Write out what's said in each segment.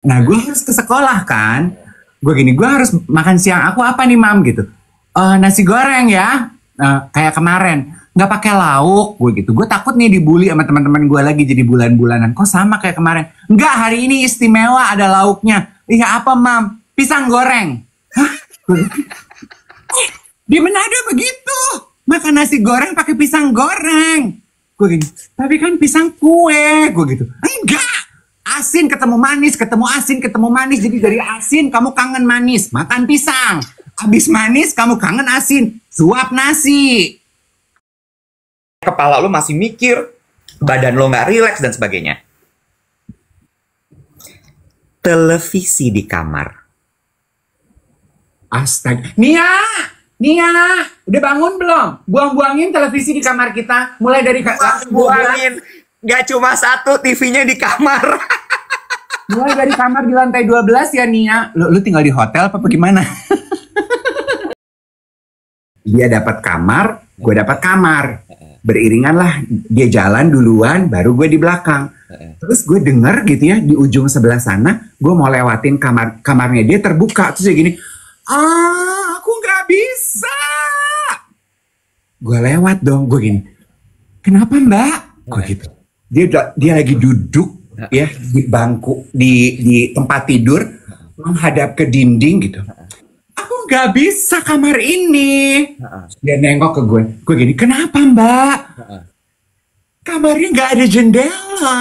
Nah, gue harus ke sekolah kan. Gue gini, gue harus makan siang. Aku apa nih, Mam? Gitu. Nasi goreng ya. Kayak kemarin. Nggak pakai lauk. Gue gitu. Gue takut nih dibully sama teman-teman gue lagi jadi bulan-bulanan. Kok sama kayak kemarin? Nggak, hari ini istimewa ada lauknya. Iya, apa, Mam? Pisang goreng. Hah? Di Manado begitu. Makan nasi goreng pakai pisang goreng. Gue gini, tapi kan pisang kue. Gue gitu. Enggak. Asin ketemu manis, ketemu asin, ketemu manis. Jadi dari asin kamu kangen manis, makan pisang. Habis manis kamu kangen asin, suap nasi. Kepala lo masih mikir, badan lo nggak rileks dan sebagainya. Televisi di kamar. Astaga. Nia, udah bangun belum? Buang-buangin televisi di kamar kita. Mulai dari Buangin. Gak cuma satu TV-nya di kamar. mulai dari kamar di lantai 12 ya, Nia. Lu tinggal di hotel apa gimana? Dia dapat kamar, gue dapat kamar. Beriringan lah, dia jalan duluan, baru gue di belakang. Terus gue denger gitu ya, di ujung sebelah sana, gue mau lewatin kamarnya dia terbuka. Terus dia gini, aku nggak bisa. Gue lewat dong, gue gini, kenapa Mbak? Gue gitu. Dia lagi duduk ya di bangku di tempat tidur menghadap ke dinding gitu. Aku nggak bisa kamar ini. Dia nengok ke gue gini, kenapa Mbak? Kamarnya nggak ada jendela.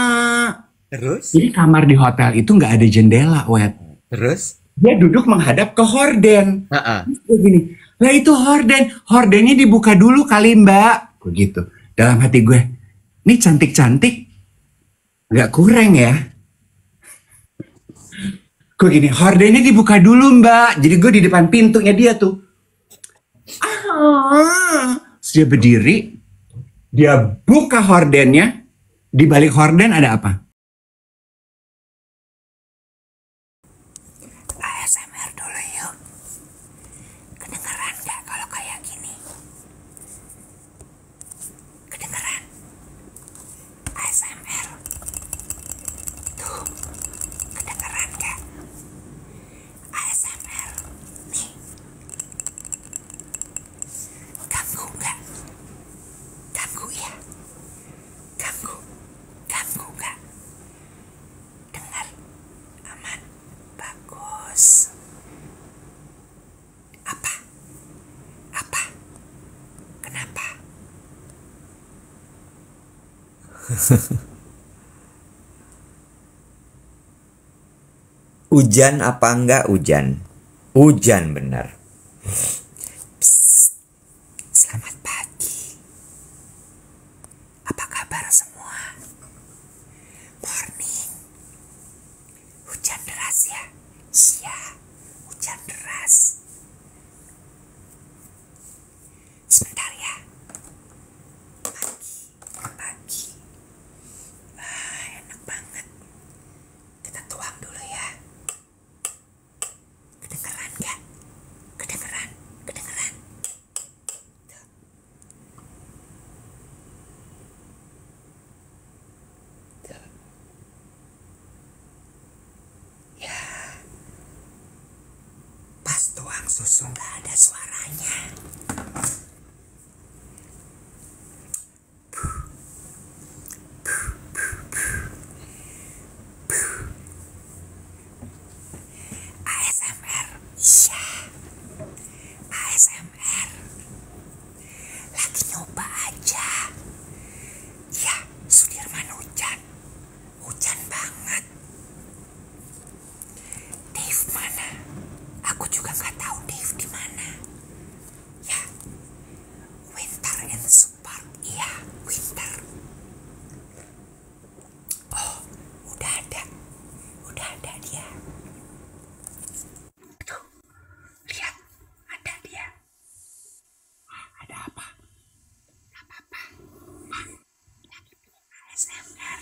Terus? Jadi kamar di hotel itu nggak ada jendela, Wet. Terus? Dia duduk menghadap ke horden. Gue gini, lah itu hordennya dibuka dulu kali Mbak. Gue gitu. Dalam hati gue, ini cantik-cantik, nggak kurang ya. Gue gini, hordennya dibuka dulu Mbak. Jadi gue di depan pintunya dia tuh. Terus dia berdiri, dia buka hordennya. Di balik horden ada apa? ASMR dulu yuk. Kedengeran nggak kalau kayak gini? Kedengeran? ASMR. Tuh, kedengeran nggak? ASMR. Nih. Ganggu nggak? Ganggu ya? Ganggu nggak? Dengar? Aman? Bagus. Apa? Kenapa? Hujan apa enggak hujan? Hujan bener. Psst. Selamat pagi. Apa kabar semua? Morning. Hujan deras ya? Iya, hujan deras. Sebentar ya. Pagi. Enak banget. Kita tuang dulu ya. Kedengeran nggak? Kedengeran. Tuh. Tuh. Ya. Pas tuang susu nggak ada suaranya. ASMR. Iya. ASMR. Lagi nyoba aja. Ya, Sudirman hujan. Hujan banget. Dave mana? Aku juga nggak tahu Dave di mana. Ya. Winter in Super. Iya, winter. Oh, udah ada dia. Tuh, lihat, ada dia. Ada apa? Apa-apa. ASMR.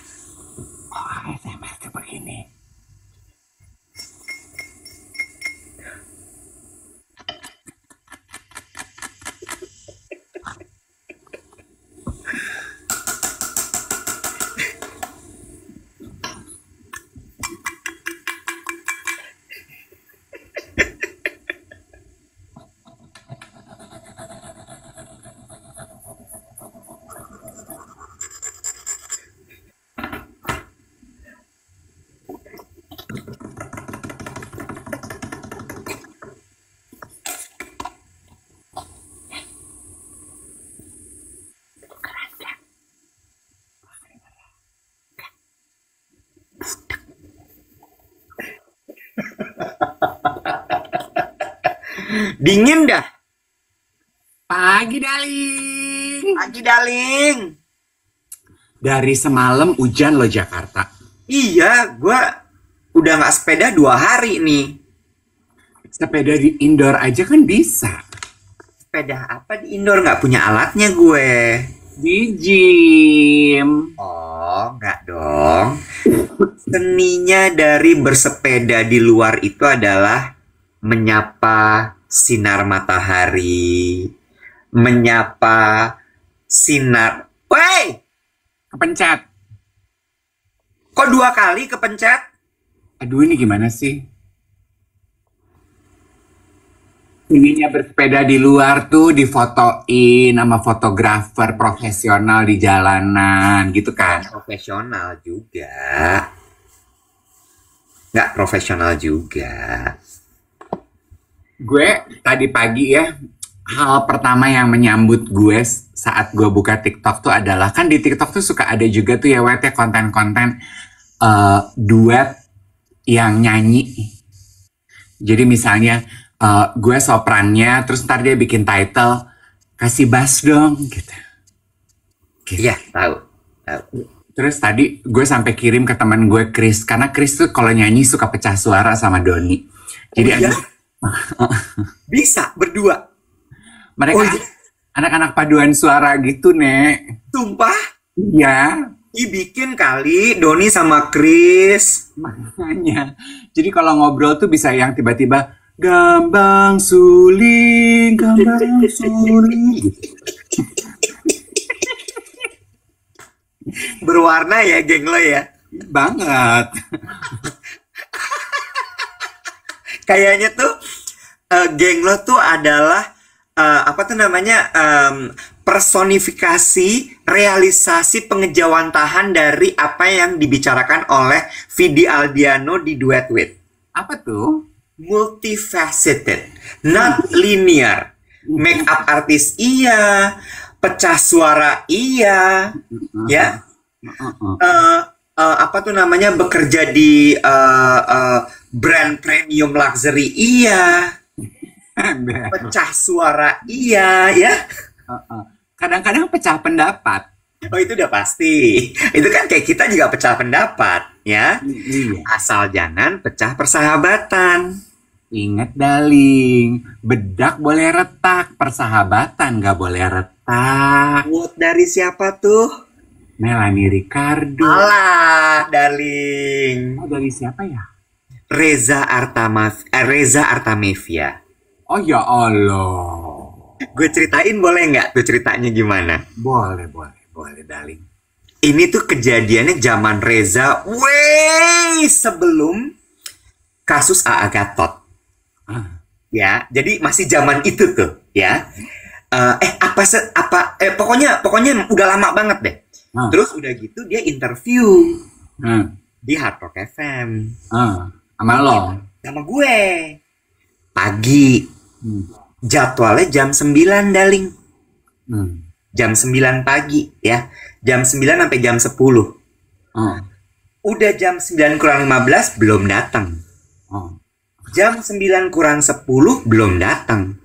Oh, ASMR tuh begini. Dingin dah. Pagi, Daling. Pagi, Daling. Dari semalam hujan loh Jakarta. Iya, gua udah nggak sepeda 2 hari nih. Sepeda di indoor aja kan bisa. Sepeda apa di indoor? Nggak punya alatnya gue. Di gym. Oh, nggak dong. Seninya dari bersepeda di luar itu adalah menyapa sinar matahari, menyapa sinar. Woi, Kepencet. kok 2 kali kepencet? Aduh, ini gimana sih? Ininya bersepeda di luar tuh difotoin sama fotografer profesional di jalanan gitu kan. Profesional juga. Nggak profesional juga. Gue tadi pagi ya, hal pertama yang menyambut gue saat gue buka TikTok tuh adalah, kan di TikTok tuh suka ada juga tuh ya Wet ya konten-konten duet yang nyanyi. Jadi misalnya gue soprannya, terus ntar dia bikin title, kasih bass dong gitu. Iya, tahu. Terus tadi gue sampai kirim ke teman gue Chris, karena Chris tuh kalau nyanyi suka pecah suara sama Doni. Jadi Oh, iya? Bisa berdua. mereka Oh, iya? anak-anak paduan suara gitu, Nek. Sumpah? Iya, Dibikin kali Doni sama Chris. makanya. Jadi kalau ngobrol tuh bisa yang tiba-tiba gambang suling, gambang suling. Berwarna ya, geng lo ya. Banget. Kayaknya tuh geng lo tuh adalah apa tuh namanya, personifikasi realisasi pengejawantahan dari apa yang dibicarakan oleh Vidi Aldiano di Duet With. Apa tuh? Multifaceted, not linear. Make up artis iya, pecah suara iya, ya. Apa tuh namanya, bekerja di brand premium luxury iya, pecah suara iya, ya. Kadang-kadang pecah pendapat. Oh, itu udah pasti. Itu kan kayak kita juga pecah pendapat, ya. Iya. Asal jangan pecah persahabatan. Ingat, Daling, bedak boleh retak, persahabatan nggak boleh retak. Quote dari siapa tuh? Melanie Ricardo. Alah, darling. Oh, dari siapa ya? Reza Artamevia. Oh ya Allah. Gue ceritain boleh nggak tuh ceritanya gimana? Boleh, Daling. Ini tuh kejadiannya zaman Reza, sebelum kasus A.A. Gatot. Ya, jadi masih zaman itu tuh, ya. Pokoknya udah lama banget deh. Terus udah gitu dia interview di Hard Rock FM. Sama lo? Sama gue. Pagi. Jadwalnya jam 9, Daling. Jam 9 pagi, ya. Jam 9 sampai jam 10. Udah jam 9 kurang 15 belum datang. Jam 9 kurang 10 belum datang.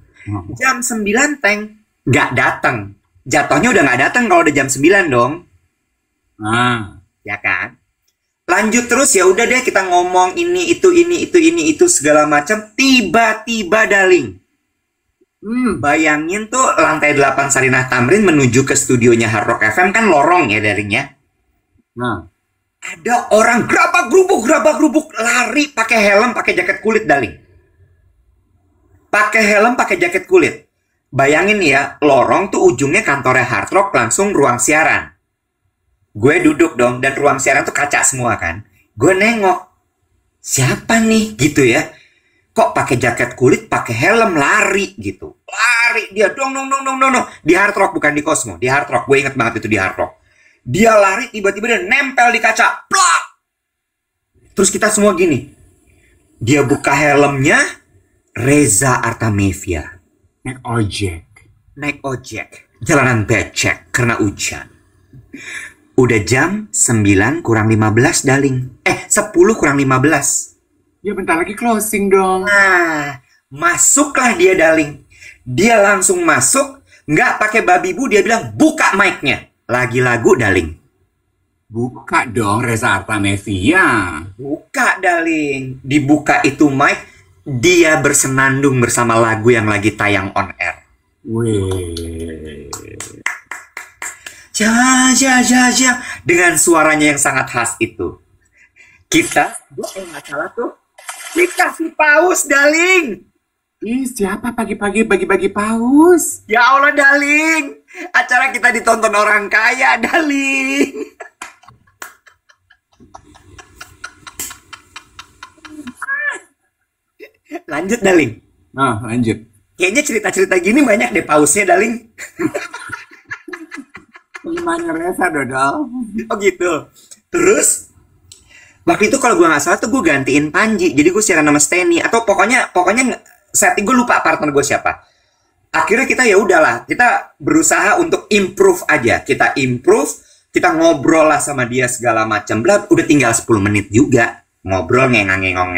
Jam 9 teng nggak datang. Jatuhnya udah nggak datang kalau udah jam 9 dong. Ya kan? Lanjut terus, ya udah deh kita ngomong ini itu segala macam. Tiba-tiba, Daling. Bayangin tuh lantai 8 Sarinah Tamrin menuju ke studionya Hard Rock FM kan lorong ya, Daling ya. Ada orang gerabak-gerubuk lari pakai helm, pakai jaket kulit, Daling. Pakai helm, pakai jaket kulit. Bayangin ya, lorong tuh ujungnya kantornya Hard Rock, langsung ruang siaran. Gue duduk dong, dan ruang siaran tuh kaca semua kan. Gue nengok, siapa nih gitu ya? Kok pakai jaket kulit, pakai helm, lari gitu. Lari dia, dong. Di Hard Rock, bukan di Cosmo, di Hard Rock. Gue inget banget itu di Hard Rock. Dia lari, tiba-tiba dia nempel di kaca. Plak! Terus kita semua gini, Dia buka helmnya, Reza Artamevia. Naik ojek. Naik ojek. Jalanan becek karena hujan. Udah jam 9 kurang 15, Daling. 10 kurang 15. Ya bentar lagi closing dong. Nah, masuklah dia, Daling. Dia langsung masuk, nggak pakai babi bu, dia bilang buka mic-nya. Lagi lagu, Daling. Buka dong Reza Artamevia. Buka, Daling. Dibuka itu mic, dia bersenandung bersama lagu yang lagi tayang on air. Wih. Ja, ja, ja, ja. Dengan suaranya yang sangat khas itu. Kita, gue nggak salah tuh, dikasih paus, Daling. Ih, siapa pagi-pagi bagi-bagi paus? Ya Allah, Daling. Acara kita ditonton orang kaya, Daling. Lanjut, Daling. Nah, lanjut. Kayaknya cerita-cerita gini banyak deh pausnya, Daling. Gimana Reza, Dodol? Oh gitu. Terus waktu itu kalau gue nggak salah tuh gue gantiin Panji. Jadi gue siaran sama Steny atau pokoknya setting, gue lupa partner gue siapa. Akhirnya kita ya udahlah, kita berusaha untuk improve aja. Kita improve, kita ngobrol lah sama dia segala macam. Udah tinggal 10 menit juga. Ngobrol ngengong.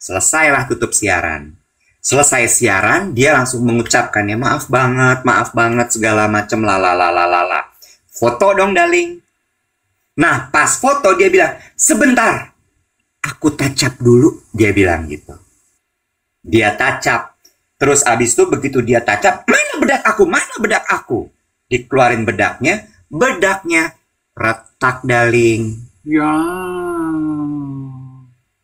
Selesailah tutup siaran. Selesai siaran, dia langsung mengucapkan ya maaf banget segala macam lalalala. Foto dong, Daling. Nah, pas foto dia bilang, "Sebentar. Aku touch up dulu," dia bilang gitu. Dia touch up. Terus abis itu begitu dia touch up, "Mana bedak aku?" Dikeluarin bedaknya retak, Daling. Ya.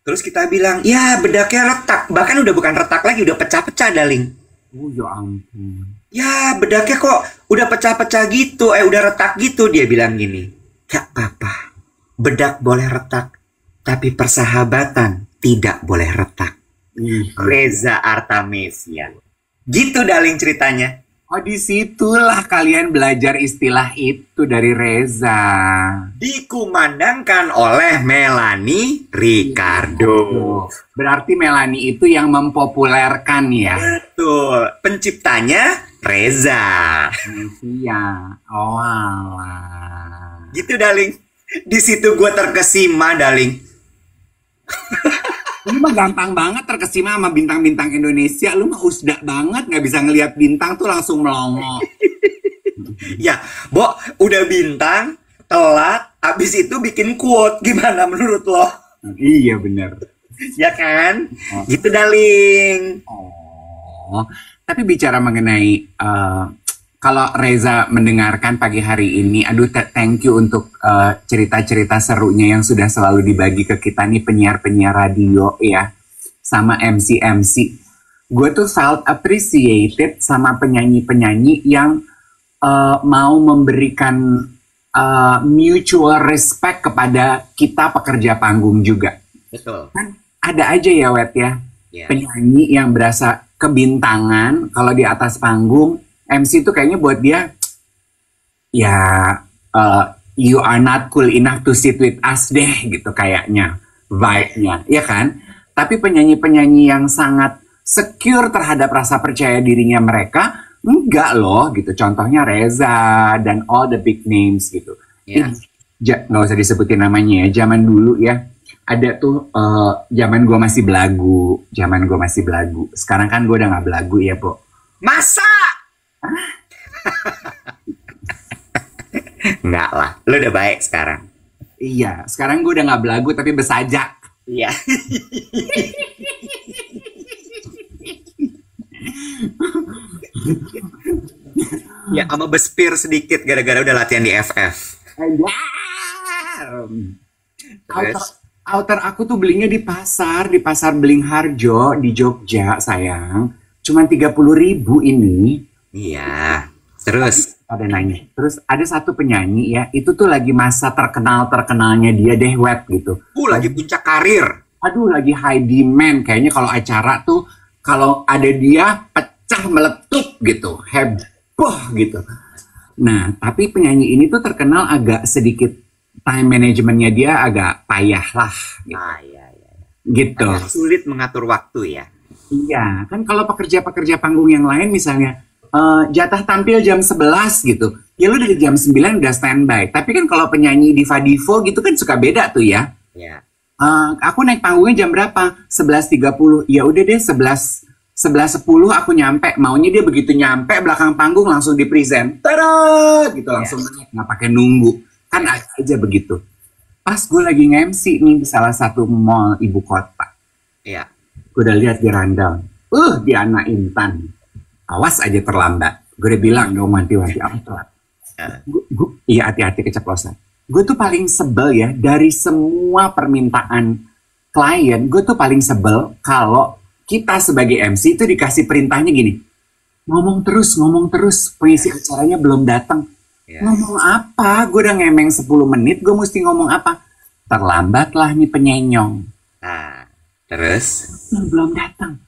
Terus kita bilang, "Ya, bedaknya retak. Bahkan udah bukan retak lagi, udah pecah-pecah, Daling." Oh ya ampun. "Ya, bedaknya kok udah pecah-pecah gitu, udah retak gitu," dia bilang gini. "Gak apa-apa. Bedak boleh retak, tapi persahabatan tidak boleh retak." Reza Artamevia. Gitu, Daling, ceritanya. Oh, disitulah kalian belajar istilah itu dari Reza. Dikumandangkan oleh Melanie Ricardo. Berarti Melanie itu yang mempopulerkan ya? Betul. Penciptanya Reza. Iya. Oh alah. Gitu, Daling. Di situ gue terkesima, Daling. Ini mah gampang banget terkesima sama bintang-bintang Indonesia. Lu mah usdak banget, nggak bisa ngelihat bintang tuh langsung melongo. Ya, Bo, udah bintang, telat, abis itu bikin quote. Gimana menurut lo? Iya bener. Ya kan? Gitu, Daling. Oh, tapi bicara mengenai kalau Reza mendengarkan pagi hari ini, aduh thank you untuk cerita-cerita serunya yang sudah selalu dibagi ke kita nih penyiar-penyiar radio ya, sama MC-MC. Gue tuh felt appreciated sama penyanyi-penyanyi yang mau memberikan mutual respect kepada kita pekerja panggung juga. Betul. Kan ada aja ya, Wet ya, penyanyi yang berasa kebintangan kalau di atas panggung. MC itu kayaknya buat dia, ya you are not cool enough to sit with us deh gitu kayaknya, vibe-nya, ya kan? Tapi penyanyi-penyanyi yang sangat secure terhadap rasa percaya dirinya mereka, enggak loh gitu. Contohnya Reza dan all the big names gitu. Nggak usah disebutin namanya ya, zaman dulu ya. Ada tuh zaman gue masih belagu, Sekarang kan gue udah nggak belagu ya, Po. Masa? Enggak lah, lu udah baik sekarang. Iya, sekarang gue udah nggak belagu tapi besajak. Iya. Ya, sama bespir sedikit gara-gara udah latihan di FF. Outer aku tuh belinya di pasar Belingharjo di Jogja, sayang. Cuman 30.000 ini. Iya, terus ada nanya. Terus ada satu penyanyi ya, itu tuh lagi masa terkenalnya dia deh, Wet gitu. Lagi puncak karir. Aduh, lagi high demand. Kayaknya kalau acara tuh, kalau ada dia pecah meletup gitu, heboh gitu. Nah, tapi penyanyi ini tuh terkenal agak sedikit time manajemennya dia agak payah lah. Gitu. Iya. gitu. Agak sulit mengatur waktu ya. Iya, kan kalau pekerja-pekerja panggung yang lain misalnya jatah tampil jam 11 gitu. Ya lu dari jam 9 udah standby. Tapi kan kalau penyanyi Diva Divo gitu kan suka beda tuh ya. Ya. Aku naik panggungnya jam berapa? 11.30. Ya udah deh 11.10 aku nyampe. Maunya dia begitu nyampe belakang panggung langsung di present. Tada! Gitu langsung naik, nggak pakai nunggu. Kan aja begitu. Pas gue lagi nge-MC nih di salah satu mall ibu kota. Iya. Gue udah lihat di rundown. Di Anak Intan. Awas aja terlambat. Gue udah bilang dong wanti-wanti apa telat. Iya hati-hati keceplosan. Gue tuh paling sebel ya dari semua permintaan klien. Gue tuh paling sebel kalau kita sebagai MC itu dikasih perintahnya gini. Ngomong terus, pengisi acaranya belum datang. Ngomong apa? Gue udah ngemeng 10 menit, gue mesti ngomong apa? Terlambatlah nih penyenyong. Nah, terus? Belum datang.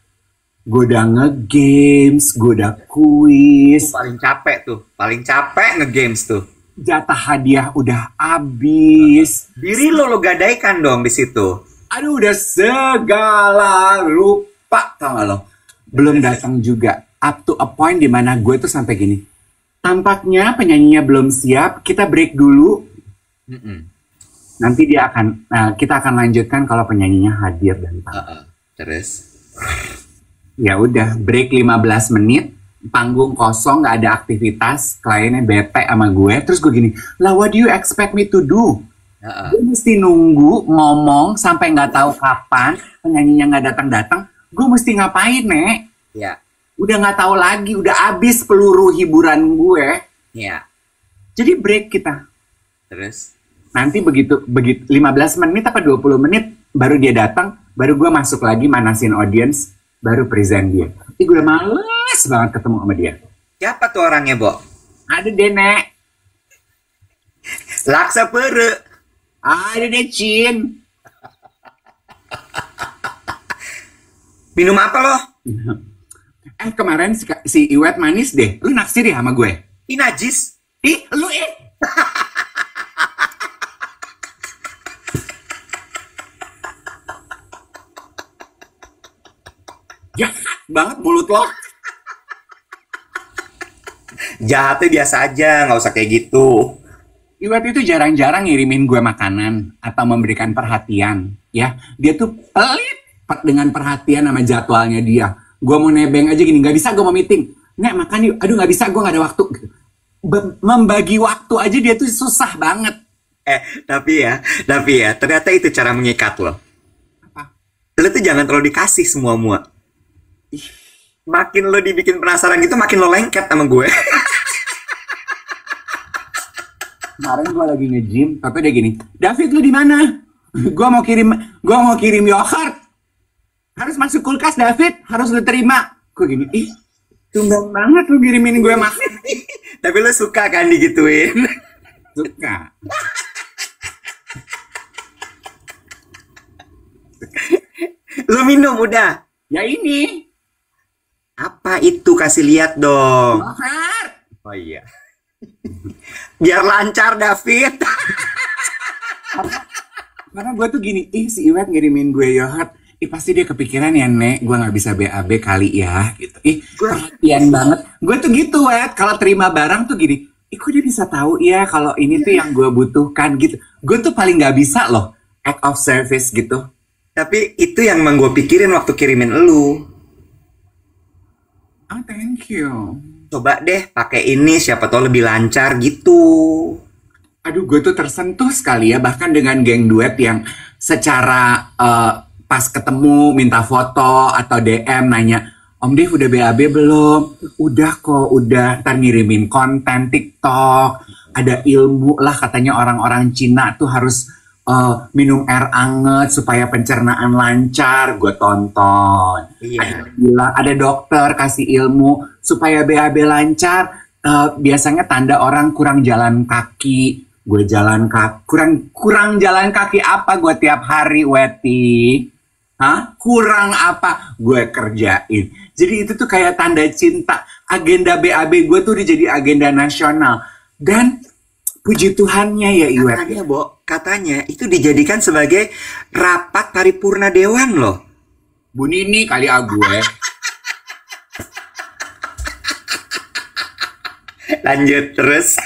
Gue udah nge-games, gue udah kuis. Paling capek nge-games tuh. Jatah hadiah udah habis. Diri lo gadaikan dong di situ. Aduh, udah segala rupa, tau gak lo? Belum datang juga. Up to a point dimana gue tuh sampai gini. Tampaknya penyanyinya belum siap, kita break dulu. Nanti kita akan lanjutkan kalau penyanyinya hadir dan tampil. Terus? Ya udah, break 15 menit, panggung kosong, nggak ada aktivitas, kliennya bete sama gue. Terus gue gini, lah what do you expect me to do? Gue mesti nunggu, ngomong, sampai nggak tahu kapan, penyanyinya nggak datang-datang. Gue mesti ngapain, Nek? Ya. Udah nggak tahu lagi, udah habis peluru hiburan gue. Ya. Jadi break kita. Terus? Nanti begitu 15 menit apa 20 menit baru dia datang, baru gue masuk lagi manasin audience, baru present dia. Tapi gue udah males banget ketemu sama dia. Siapa tuh orangnya, Bo? Ada deh, Nek. Laksa pere. Ada deh, Cin. Minum apa lo? Kemarin si Iwet manis deh. Lu naksir ya sama gue? Ih, najis. Ih, lu jahat banget mulut lo. Jahatnya biasa aja, nggak usah kayak gitu. Iwet itu jarang-jarang ngirimin gue makanan atau memberikan perhatian. Ya, dia tuh pelit dengan perhatian sama jadwalnya dia. Gue mau nebeng aja gini, nggak bisa gue mau meeting. Nek makan yuk, aduh nggak bisa gue nggak ada waktu. Membagi waktu aja dia tuh susah banget. Tapi ya, ternyata itu cara mengikat lo. Apa? Lo tuh jangan terlalu dikasih semua-mua. Makin lo dibikin penasaran gitu, makin lo lengket sama gue. Kemarin gue lagi nge-gym, tapi dia gini, David lu di mana? Gue mau kirim yogurt. Harus masuk kulkas, David. Harus lu terima. Gue gini, tumben banget lu kirimin gue makan. Tapi lo suka kan digituin? Suka. Lo minum udah? Ya ini. Apa itu? Kasih lihat dong. Yogurt. Oh iya. Biar lancar, David. Karena gue tuh gini, si Iwet ngirimin gue yogurt. Pasti dia kepikiran ya, Nek, gue gak bisa BAB kali ya, gitu. Perhatian banget. Gue tuh gitu, Wet. Kalau terima barang tuh gini, kok dia bisa tahu ya kalau ini tuh yang gue butuhkan, gitu. Gue tuh paling gak bisa loh, act of service gitu. Tapi itu yang emang gue pikirin waktu kirimin elu. Oh, thank you. Coba deh pakai ini, siapa tahu lebih lancar gitu. Aduh, gue tuh tersentuh sekali ya, bahkan dengan geng duet yang secara pas ketemu minta foto atau DM nanya, Om Dev udah BAB belum? Udah kok, udah. Ntar ngirimin konten TikTok, ada ilmu lah katanya orang-orang Cina tuh harus minum air anget supaya pencernaan lancar. Gue tonton. Iya. Ada dokter kasih ilmu supaya BAB lancar. Biasanya tanda orang kurang jalan kaki. Gue jalan kaki, kurang jalan kaki apa gue tiap hari, Weti? Hah? Kurang apa? Gue kerjain. Jadi itu tuh kayak tanda cinta. Agenda BAB gue tuh udah jadi agenda nasional. Dan Puji Tuhannya ya Iwet. Katanya, Bo, katanya itu dijadikan sebagai rapat paripurna dewan loh. Bu Nini kali gue. Lanjut terus.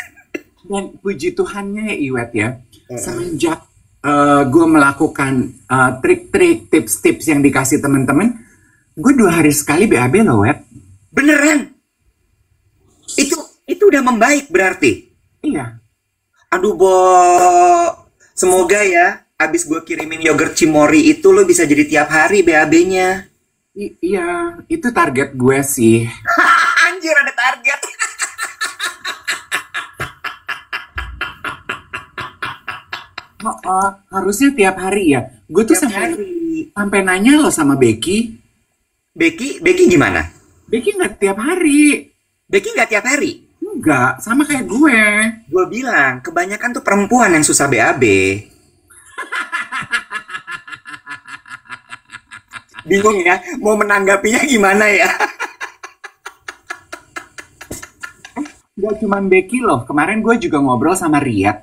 Dan puji Tuhannya ya Iwet ya. Semenjak gue melakukan trik-trik, tips-tips yang dikasih teman-teman, gue 2 hari sekali BAB loh, Wet. Beneran? Itu udah membaik berarti? Iya. Aduh, Bo. Semoga ya, abis gue kirimin yogurt Cimori itu lo bisa jadi tiap hari BAB-nya. Iya, itu target gue sih. Anjir, ada target. Harusnya tiap hari ya. Gue tuh Tiap sampai hari. nanya loh sama Becky. Becky gimana? Becky nggak tiap hari. Becky nggak tiap hari? Enggak, sama kayak gue. Gue bilang, kebanyakan tuh perempuan yang susah BAB. Bingung ya, mau menanggapinya gimana ya? Gak cuman Becky loh. Kemarin gue juga ngobrol sama Riyad.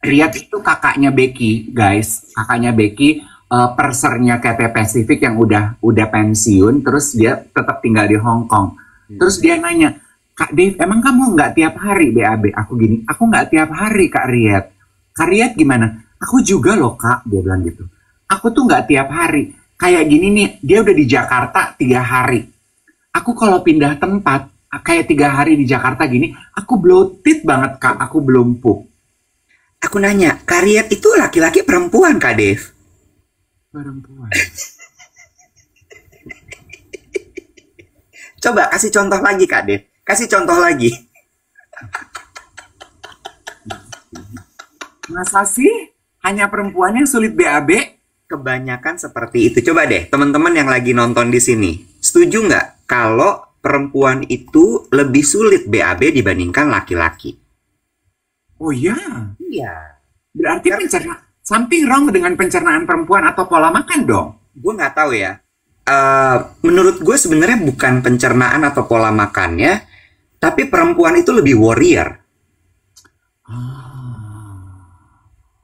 Riyad itu kakaknya Becky, guys. Kakaknya Becky, persernya KT Pacific yang udah pensiun. Terus dia tetap tinggal di Hong Kong. Terus dia nanya, Kak Dave, emang kamu nggak tiap hari BAB? Aku gini, aku nggak tiap hari Kak Riyad. Kak Riyad gimana? Aku juga loh Kak, dia bilang gitu. Aku tuh nggak tiap hari. Kayak gini nih, dia udah di Jakarta 3 hari. Aku kalau pindah tempat, kayak 3 hari di Jakarta gini, aku bloated banget Kak, aku belum pup. Aku nanya, Kak Riyad itu laki-laki perempuan Kak Dave? Perempuan. Coba kasih contoh lagi Kak Dave. Kasih contoh lagi. Masa sih? Hanya perempuan yang sulit BAB? Kebanyakan seperti itu. Coba deh, teman-teman yang lagi nonton di sini. Setuju nggak kalau perempuan itu lebih sulit BAB dibandingkan laki-laki? Oh iya? Iya. Berarti something wrong dengan pencernaan perempuan atau pola makan dong? Gue nggak tahu ya. Menurut gue sebenarnya bukan pencernaan atau pola makannya, tapi perempuan itu lebih warrior.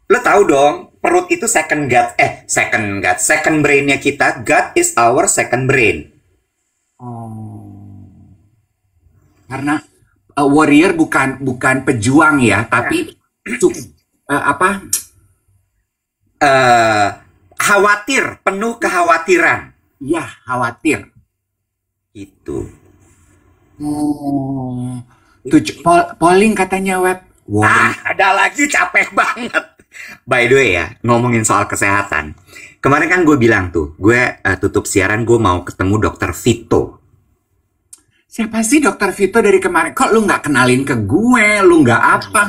Lo tahu dong, perut itu second brainnya kita. Gut is our second brain. Karena warrior bukan pejuang ya, tapi khawatir, penuh kekhawatiran. Iya, khawatir. Itu. Polling katanya Web. Ada lagi, capek banget. By the way ya, ngomongin soal kesehatan. Kemarin kan gue bilang tuh, gue tutup siaran, gue mau ketemu Dokter Vito. Siapa sih Dokter Vito dari kemarin? Kok lu nggak kenalin ke gue? Lu nggak apa?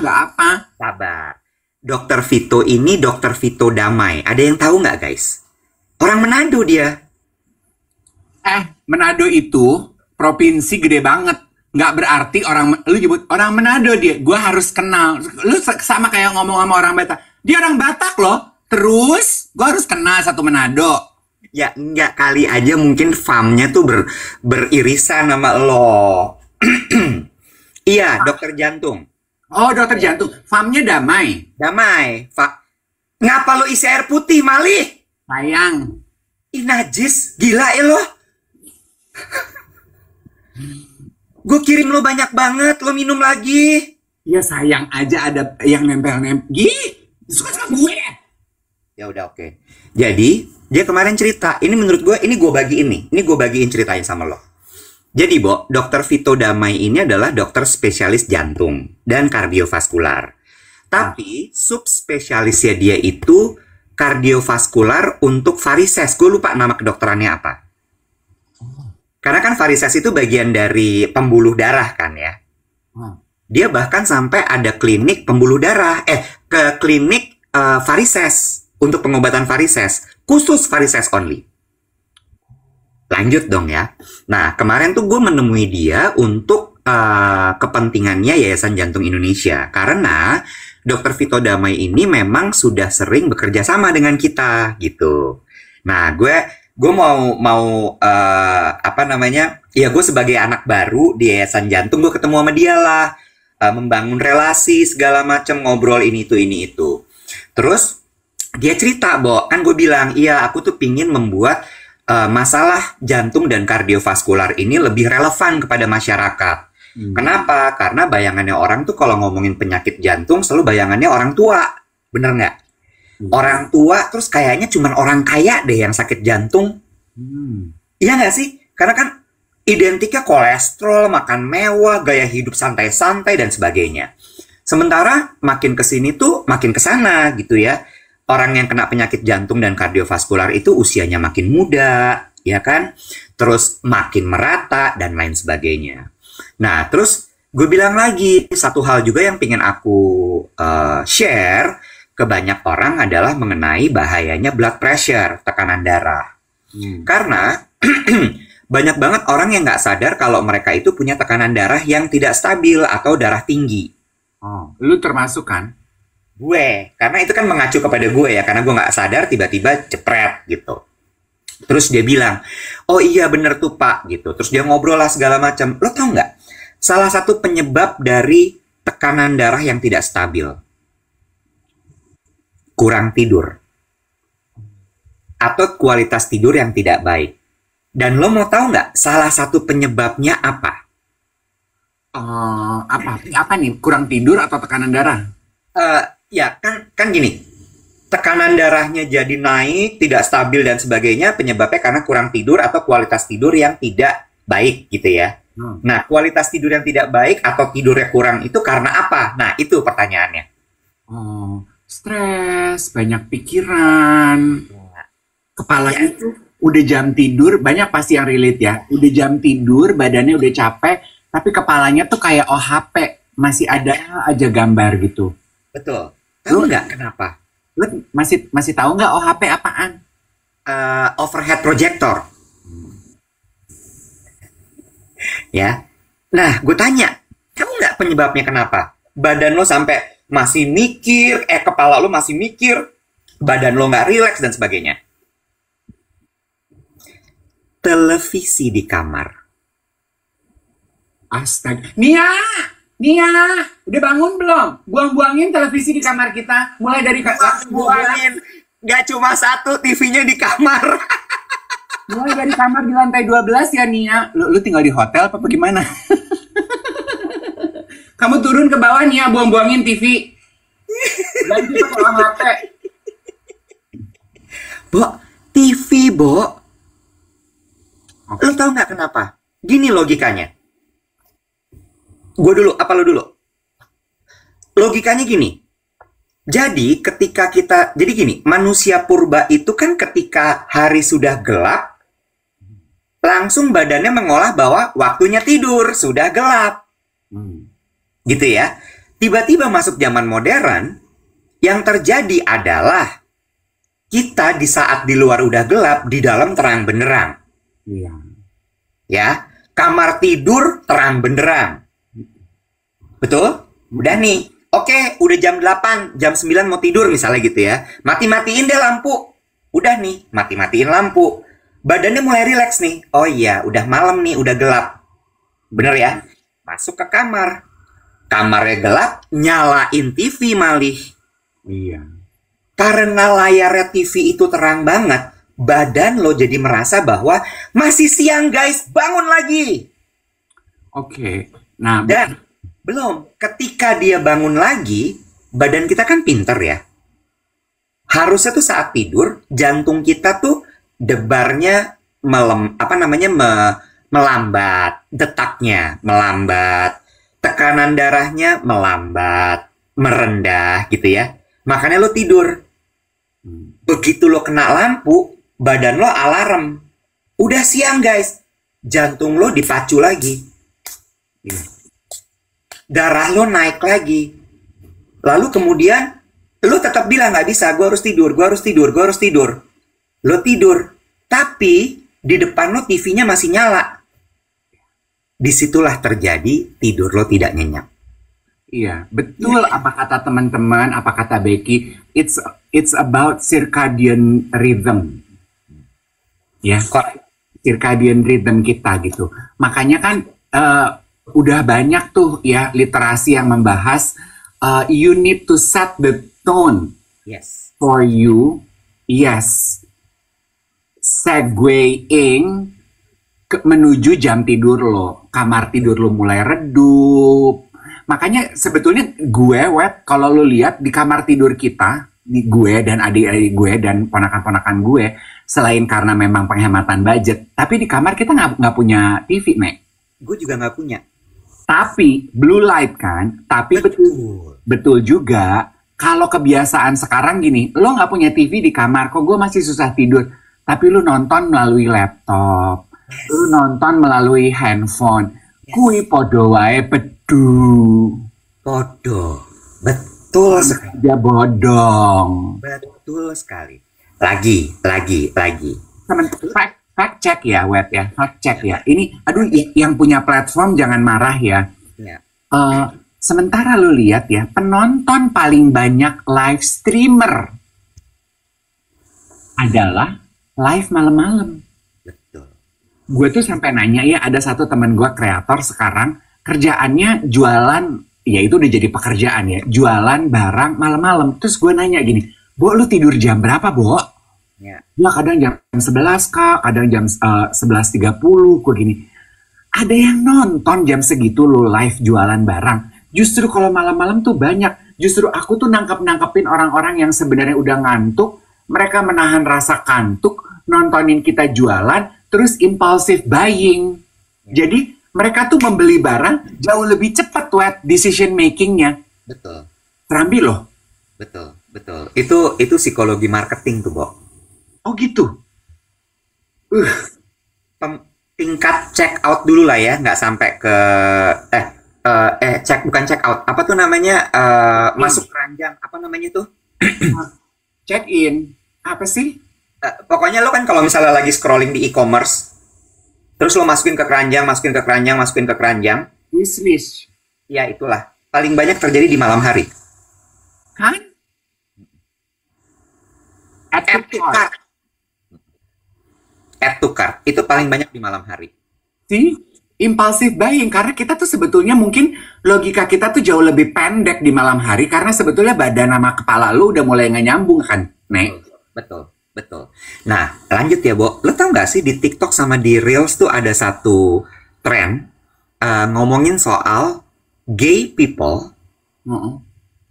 Sabar. Dokter Vito ini Dokter Vito Damai. Ada yang tahu nggak guys? Orang Manado dia. Manado itu provinsi gede banget. Nggak berarti lu nyebut orang Manado dia. Gue harus kenal. Lu sama kayak ngomong sama orang Batak. Dia orang Batak loh. Terus gue harus kenal satu Manado. Ya enggak, kali aja mungkin farmnya tuh beririsan sama lo. Iya, dokter jantung. Oh, dokter jantung. Farmnya Damai. Damai. Ngapa lo isi air putih, Malih? Sayang. Ih, najis. Gila ya lo. Gue kirim lo banyak banget. Lo minum lagi. Ya sayang aja ada yang nempel-nempel. Suka sama gue. Ya udah, oke. Jadi, dia kemarin cerita. Ini menurut gue, ini gue bagiin ceritanya sama lo. Jadi, Bo, Dokter Vito Damai ini adalah dokter spesialis jantung dan kardiovaskular. Tapi, subspesialisnya dia itu kardiovaskular untuk varises. Gue lupa nama kedokterannya apa. Karena kan varises itu bagian dari pembuluh darah kan ya. Dia bahkan sampai ada klinik pembuluh darah. Ke klinik varises. Untuk pengobatan varises. Khusus varises only. Lanjut dong ya. Nah, kemarin tuh gue menemui dia untuk kepentingannya Yayasan Jantung Indonesia. Karena Dokter Vito Damai ini memang sudah sering bekerja sama dengan kita gitu. Nah, gue mau apa namanya? Ya gue sebagai anak baru di Yayasan Jantung, gue ketemu sama dia lah. membangun relasi segala macam, ngobrol ini itu. Terus dia cerita, Bo, kan gue bilang, iya aku tuh pingin membuat masalah jantung dan kardiovaskular ini lebih relevan kepada masyarakat. Kenapa? Karena bayangannya orang tuh kalau ngomongin penyakit jantung selalu bayangannya orang tua. Bener nggak? Orang tua terus kayaknya cuman orang kaya deh yang sakit jantung. Iya nggak sih? Karena kan identiknya kolesterol, makan mewah, gaya hidup santai-santai, dan sebagainya. Sementara makin kesini tuh makin kesana gitu ya. Orang yang kena penyakit jantung dan kardiovaskular itu usianya makin muda, ya kan? Terus makin merata, dan lain sebagainya. Nah, terus gue bilang lagi, satu hal juga yang pengen aku share ke banyak orang adalah mengenai bahayanya blood pressure, tekanan darah. Karena banyak banget orang yang nggak sadar kalau mereka itu punya tekanan darah yang tidak stabil atau darah tinggi. Oh, lu termasuk kan? Gue, karena itu kan mengacu kepada gue ya, karena gue nggak sadar tiba-tiba jepret gitu. Terus dia bilang, oh iya bener tuh Pak gitu. Terus dia ngobrol lah segala macam. Lo tau nggak? Salah satu penyebab dari tekanan darah yang tidak stabil, kurang tidur atau kualitas tidur yang tidak baik. Dan lo mau tahu nggak salah satu penyebabnya apa? Apa nih? Kurang tidur atau tekanan darah? Ya kan gini, tekanan darahnya jadi naik, tidak stabil dan sebagainya, penyebabnya karena kurang tidur atau kualitas tidur yang tidak baik gitu ya. Nah, kualitas tidur yang tidak baik atau tidurnya kurang itu karena apa? Nah, itu pertanyaannya. Stres, banyak pikiran, kepalanya itu udah jam tidur, banyak pasti yang relate ya. Udah jam tidur, badannya udah capek, tapi kepalanya tuh kayak OHP, masih ada aja gambar gitu. Betul. Tahu nggak kenapa? Lu masih tahu nggak OHP apaan? Overhead projector. Ya. Nah, gue tanya, tahu nggak penyebabnya kenapa? Badan lo sampai masih mikir, kepala lo masih mikir, badan lo nggak rileks dan sebagainya. Televisi di kamar. Astaga. Nia, udah bangun belum? Buang-buangin televisi di kamar kita. Mulai dari buangin. Gak cuma satu TV-nya di kamar. Mulai dari kamar di lantai 12 ya Nia. Lu tinggal di hotel apa gimana? Kamu turun ke bawah Nia, buang-buangin TV. Lagi pakai HP. Bo, TV, Bo. Lo tau nggak kenapa? Gini logikanya. Gue dulu, apa lo dulu? Logikanya gini. Jadi gini, manusia purba itu kan ketika hari sudah gelap, langsung badannya mengolah bahwa waktunya tidur, sudah gelap. Gitu ya. Tiba-tiba masuk zaman modern, yang terjadi adalah kita di saat di luar udah gelap, di dalam terang benderang. Iya. Ya, kamar tidur terang benderang. Betul? Udah nih. Oke, udah jam 8, jam 9 mau tidur misalnya gitu ya. Mati-matiin deh lampu. Udah nih, mati-matiin lampu. Badannya mulai rileks nih. Oh iya, udah malam nih, udah gelap. Bener ya? Masuk ke kamar. Kamarnya gelap, nyalain TV malih. Iya. Karena layarnya TV itu terang banget, badan lo jadi merasa bahwa masih siang guys, bangun lagi. Oke. Nah, dan belum, ketika dia bangun lagi, badan kita kan pinter ya. Harusnya tuh saat tidur, jantung kita tuh debarnya melambat, detaknya melambat, tekanan darahnya melambat, merendah gitu ya. Makanya lo tidur. Begitu lo kena lampu, badan lo alarm. Udah siang guys, jantung lo dipacu lagi. Darah lo naik lagi. Lalu kemudian lo tetap bilang nggak bisa, gue harus tidur. Lo tidur, tapi di depan lo TV-nya masih nyala. Disitulah terjadi tidur lo tidak nyenyak. Iya, betul apa kata teman-teman, apa kata Becky, it's about circadian rhythm. Ya, circadian rhythm kita gitu. Makanya kan udah banyak tuh ya literasi yang membahas you need to set the tone Yes. for you. Yes, segueing menuju jam tidur lo, kamar tidur lo mulai redup. Makanya sebetulnya gue, kalau lo lihat di kamar tidur kita, di gue dan adik-adik gue dan ponakan-ponakan gue, selain karena memang penghematan budget, tapi di kamar kita nggak punya TV, Nek. Gue juga nggak punya. Tapi blue light kan, tapi betul juga. Kalau kebiasaan sekarang gini, lo nggak punya TV di kamar, kok gue masih susah tidur. Tapi lo nonton melalui laptop, lo nonton melalui handphone. Kui podo wae bedu. Podo. Betul sekali. Dia bodong. Betul sekali. Lagi. Fact check ya, Web ya. Fact check ya. Ini, aduh, yang punya platform jangan marah ya. Ya. Sementara lu lihat ya, penonton paling banyak live streamer adalah live malam-malam. Betul. Gue tuh sampai nanya ya, ada satu teman gue kreator sekarang, kerjaannya jualan, ya itu udah jadi pekerjaan ya, jualan barang malam-malam. Terus gue nanya gini, Bo, lu tidur jam berapa, Bo? Ya. Ya kadang jam 11 kak, kadang jam 11.30, gue gini. Ada yang nonton jam segitu lu live jualan barang. Justru kalau malam-malam tuh banyak. Justru aku tuh nangkepin orang-orang yang sebenarnya udah ngantuk. Mereka menahan rasa kantuk, nontonin kita jualan, terus impulsive buying. Jadi mereka tuh membeli barang jauh lebih cepat, decision makingnya. Betul. Terambi loh. Betul. Itu psikologi marketing tuh, Bo. Oh gitu. Tingkat check out dulu lah ya, nggak sampai ke bukan check out, apa tuh namanya, masuk keranjang, apa namanya tuh? Check in, apa sih? Pokoknya lo kan kalau misalnya lagi scrolling di e-commerce, terus lo masukin ke keranjang, Wishlist. ya itulah, paling banyak terjadi di malam hari. Kan? Add to cart, itu paling banyak di malam hari. See? Impulsive buying, karena kita tuh sebetulnya mungkin logika kita tuh jauh lebih pendek di malam hari karena sebetulnya badan sama kepala lu udah mulai nggak nyambung kan, Nek? Betul. Nah, lanjut ya, Bo. Lo tau nggak sih di TikTok sama di Reels tuh ada satu tren ngomongin soal gay people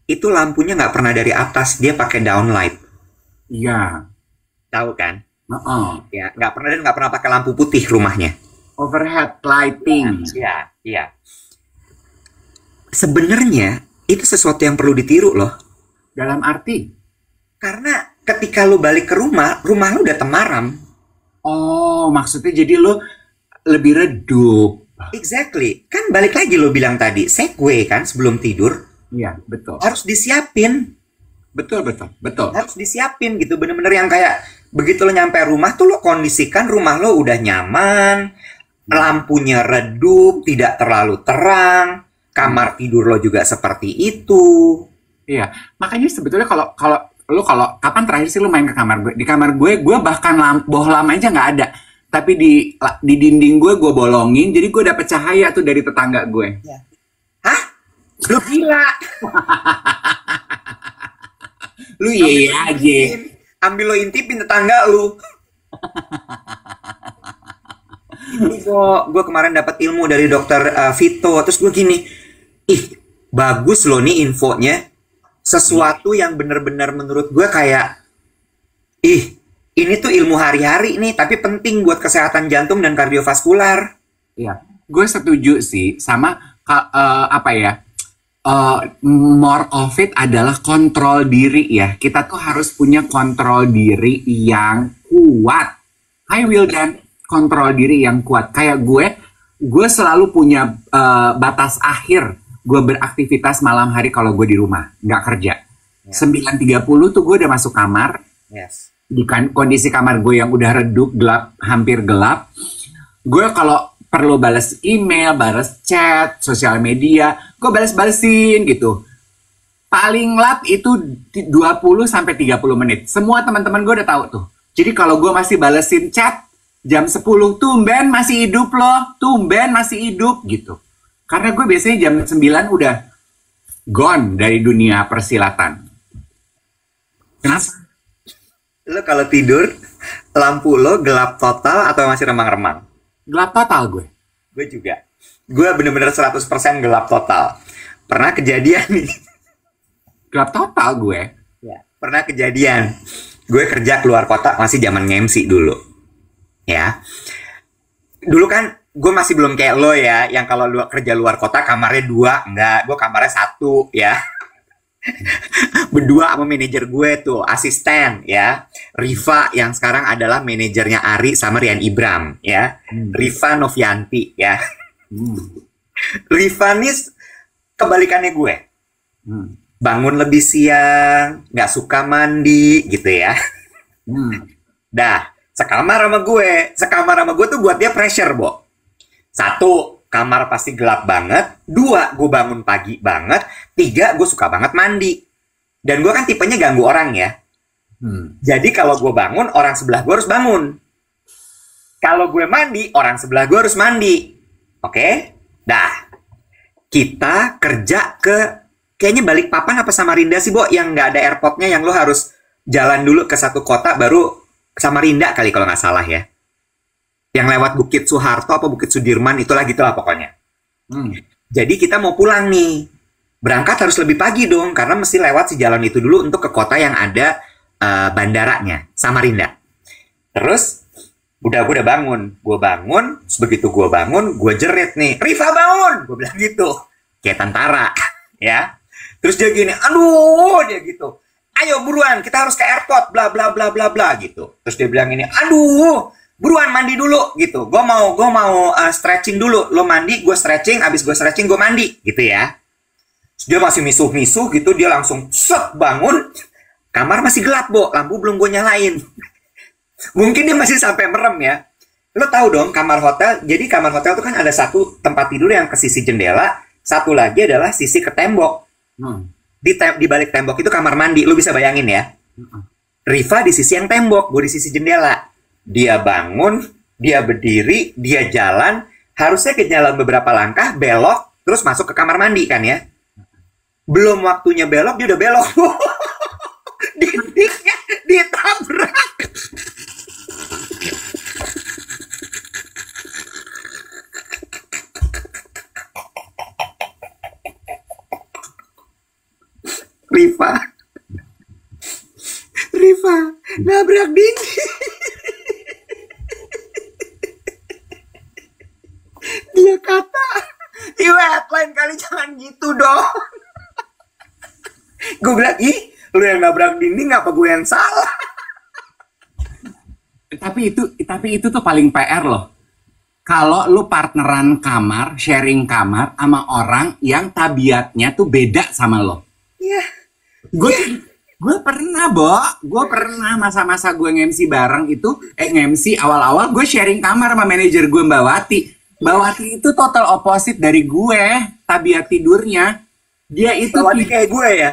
itu lampunya nggak pernah dari atas, dia pakai downlight. Iya. Tahu kan? Ya, nggak pernah pakai lampu putih rumahnya. Overhead lighting. Iya. Sebenarnya itu sesuatu yang perlu ditiru loh. Dalam arti? Karena ketika lu balik ke rumah lu udah temaram. Oh, maksudnya jadi lu lebih redup. Exactly. Kan balik lagi lu bilang tadi, segue kan sebelum tidur. Iya, betul. Harus disiapin. Betul. Harus disiapin gitu, bener-bener yang kayak begitu lo nyampe rumah tuh lo kondisikan rumah lo udah nyaman, lampunya redup, tidak terlalu terang, kamar tidur lo juga seperti itu. Iya, makanya sebetulnya kalau kapan terakhir sih lo main ke kamar gue? Di kamar gue bahkan bohlam aja nggak ada, tapi di dinding gue bolongin, jadi gue dapet cahaya tuh dari tetangga gue. Ya. Hah? Lo gila? Lu iya aja. Ambil lo intipin tetangga lu. Gue kemarin dapat ilmu dari dokter Vito, terus gue gini, bagus loh nih infonya, sesuatu yang bener-bener menurut gue kayak, ini tuh ilmu hari-hari nih, tapi penting buat kesehatan jantung dan kardiovaskular. Iya, gue setuju sih sama more of it adalah kontrol diri ya. Kita tuh harus punya kontrol diri yang kuat. Dan kontrol diri yang kuat. Kayak gue selalu punya batas akhir. Gue beraktivitas malam hari kalau gue di rumah, nggak kerja. 9.30 tuh gue udah masuk kamar. Yes. Di kondisi kamar gue yang udah redup, gelap, hampir gelap. Gue kalau perlu balas email, balas chat, sosial media, gue balesin gitu. Paling lat itu 20-30 menit. Semua teman-teman gue udah tahu tuh. Jadi kalau gue masih balesin chat, jam 10, tumben masih hidup loh, tumben masih hidup gitu. Karena gue biasanya jam 9 udah gone dari dunia persilatan. Kenapa? Lo kalau tidur, lampu lo gelap total atau masih remang-remang? Gelap total gue. Gue juga. Gue bener-bener 100% gelap total. Pernah kejadian nih. Gelap total gue. Ya. Pernah kejadian. Gue kerja keluar kota, masih zaman nge-MC dulu. Ya. Dulu kan gue masih belum kayak lo ya, yang kalau lu kerja luar kota kamarnya 2, enggak, gue kamarnya 1 ya. Berdua sama manajer gue tuh, asisten ya. Riva yang sekarang adalah manajernya Ari sama Rian Ibram ya. Riva Novianti ya. Riva nih kebalikannya gue. Bangun lebih siang, nggak suka mandi gitu ya. Dah, sekamar sama gue tuh buat dia pressure, Bo. 1, kamar pasti gelap banget. 2, gue bangun pagi banget. 3, gue suka banget mandi. Dan gue kan tipenya ganggu orang ya. Jadi kalau gue bangun, orang sebelah gue harus bangun. Kalau gue mandi, orang sebelah gue harus mandi. Oke? Dah. Kita kerja ke, kayaknya Balikpapan apa Samarinda sih, Bo? Yang nggak ada airportnya, yang lo harus jalan dulu ke satu kota, baru Samarinda kali kalau nggak salah ya. Yang lewat Bukit Soeharto apa Bukit Sudirman, itulah gitulah pokoknya. Jadi kita mau pulang nih. Berangkat harus lebih pagi dong, karena mesti lewat si jalan itu dulu untuk ke kota yang ada bandaranya, Samarinda. Terus, gue udah bangun. Gue bangun, begitu gue bangun, gue jerit nih, Riva bangun! Gue bilang gitu. Kayak tentara, ya. Terus dia gini, aduh, dia gitu. Ayo buruan, kita harus ke airport, bla bla bla bla bla gitu. Terus dia bilang ini, aduh, buruan mandi dulu gitu. Gue mau stretching dulu. Lo mandi, gue stretching. Abis gue stretching, gue mandi gitu ya. Terus dia masih misuh-misuh gitu. Dia langsung set bangun. Kamar masih gelap, Bo. Lampu belum gue nyalain. Mungkin dia masih sampai merem ya. Lo tahu dong kamar hotel. Jadi kamar hotel itu kan ada satu tempat tidur yang ke sisi jendela. Satu lagi adalah sisi ke tembok. Di balik tembok itu kamar mandi. Lo bisa bayangin ya. Riva di sisi yang tembok. Gue di sisi jendela. Dia bangun, dia berdiri, dia jalan, harusnya ke jalan beberapa langkah, belok, terus masuk ke kamar mandi kan ya. Belum waktunya belok, dia udah belok. Dindingnya ditabrak. Riva, nabrak dinding. Dia kata, Iwet, lain kali jangan gitu dong. Gue bilang, ih, lu yang nabrak dinding, apa gue yang salah? Tapi itu tuh paling PR loh. Kalau lu partneran kamar, sharing kamar sama orang yang tabiatnya tuh beda sama lo. Iya. Gue pernah, Bo. Gue pernah masa-masa gue nge-MC bareng itu, nge-MC awal-awal gue sharing kamar sama manajer gue Mbak Wati. Mbak Wati itu total opposite dari gue, tabiat tidurnya. Dia itu Mbak Wati kayak gue ya?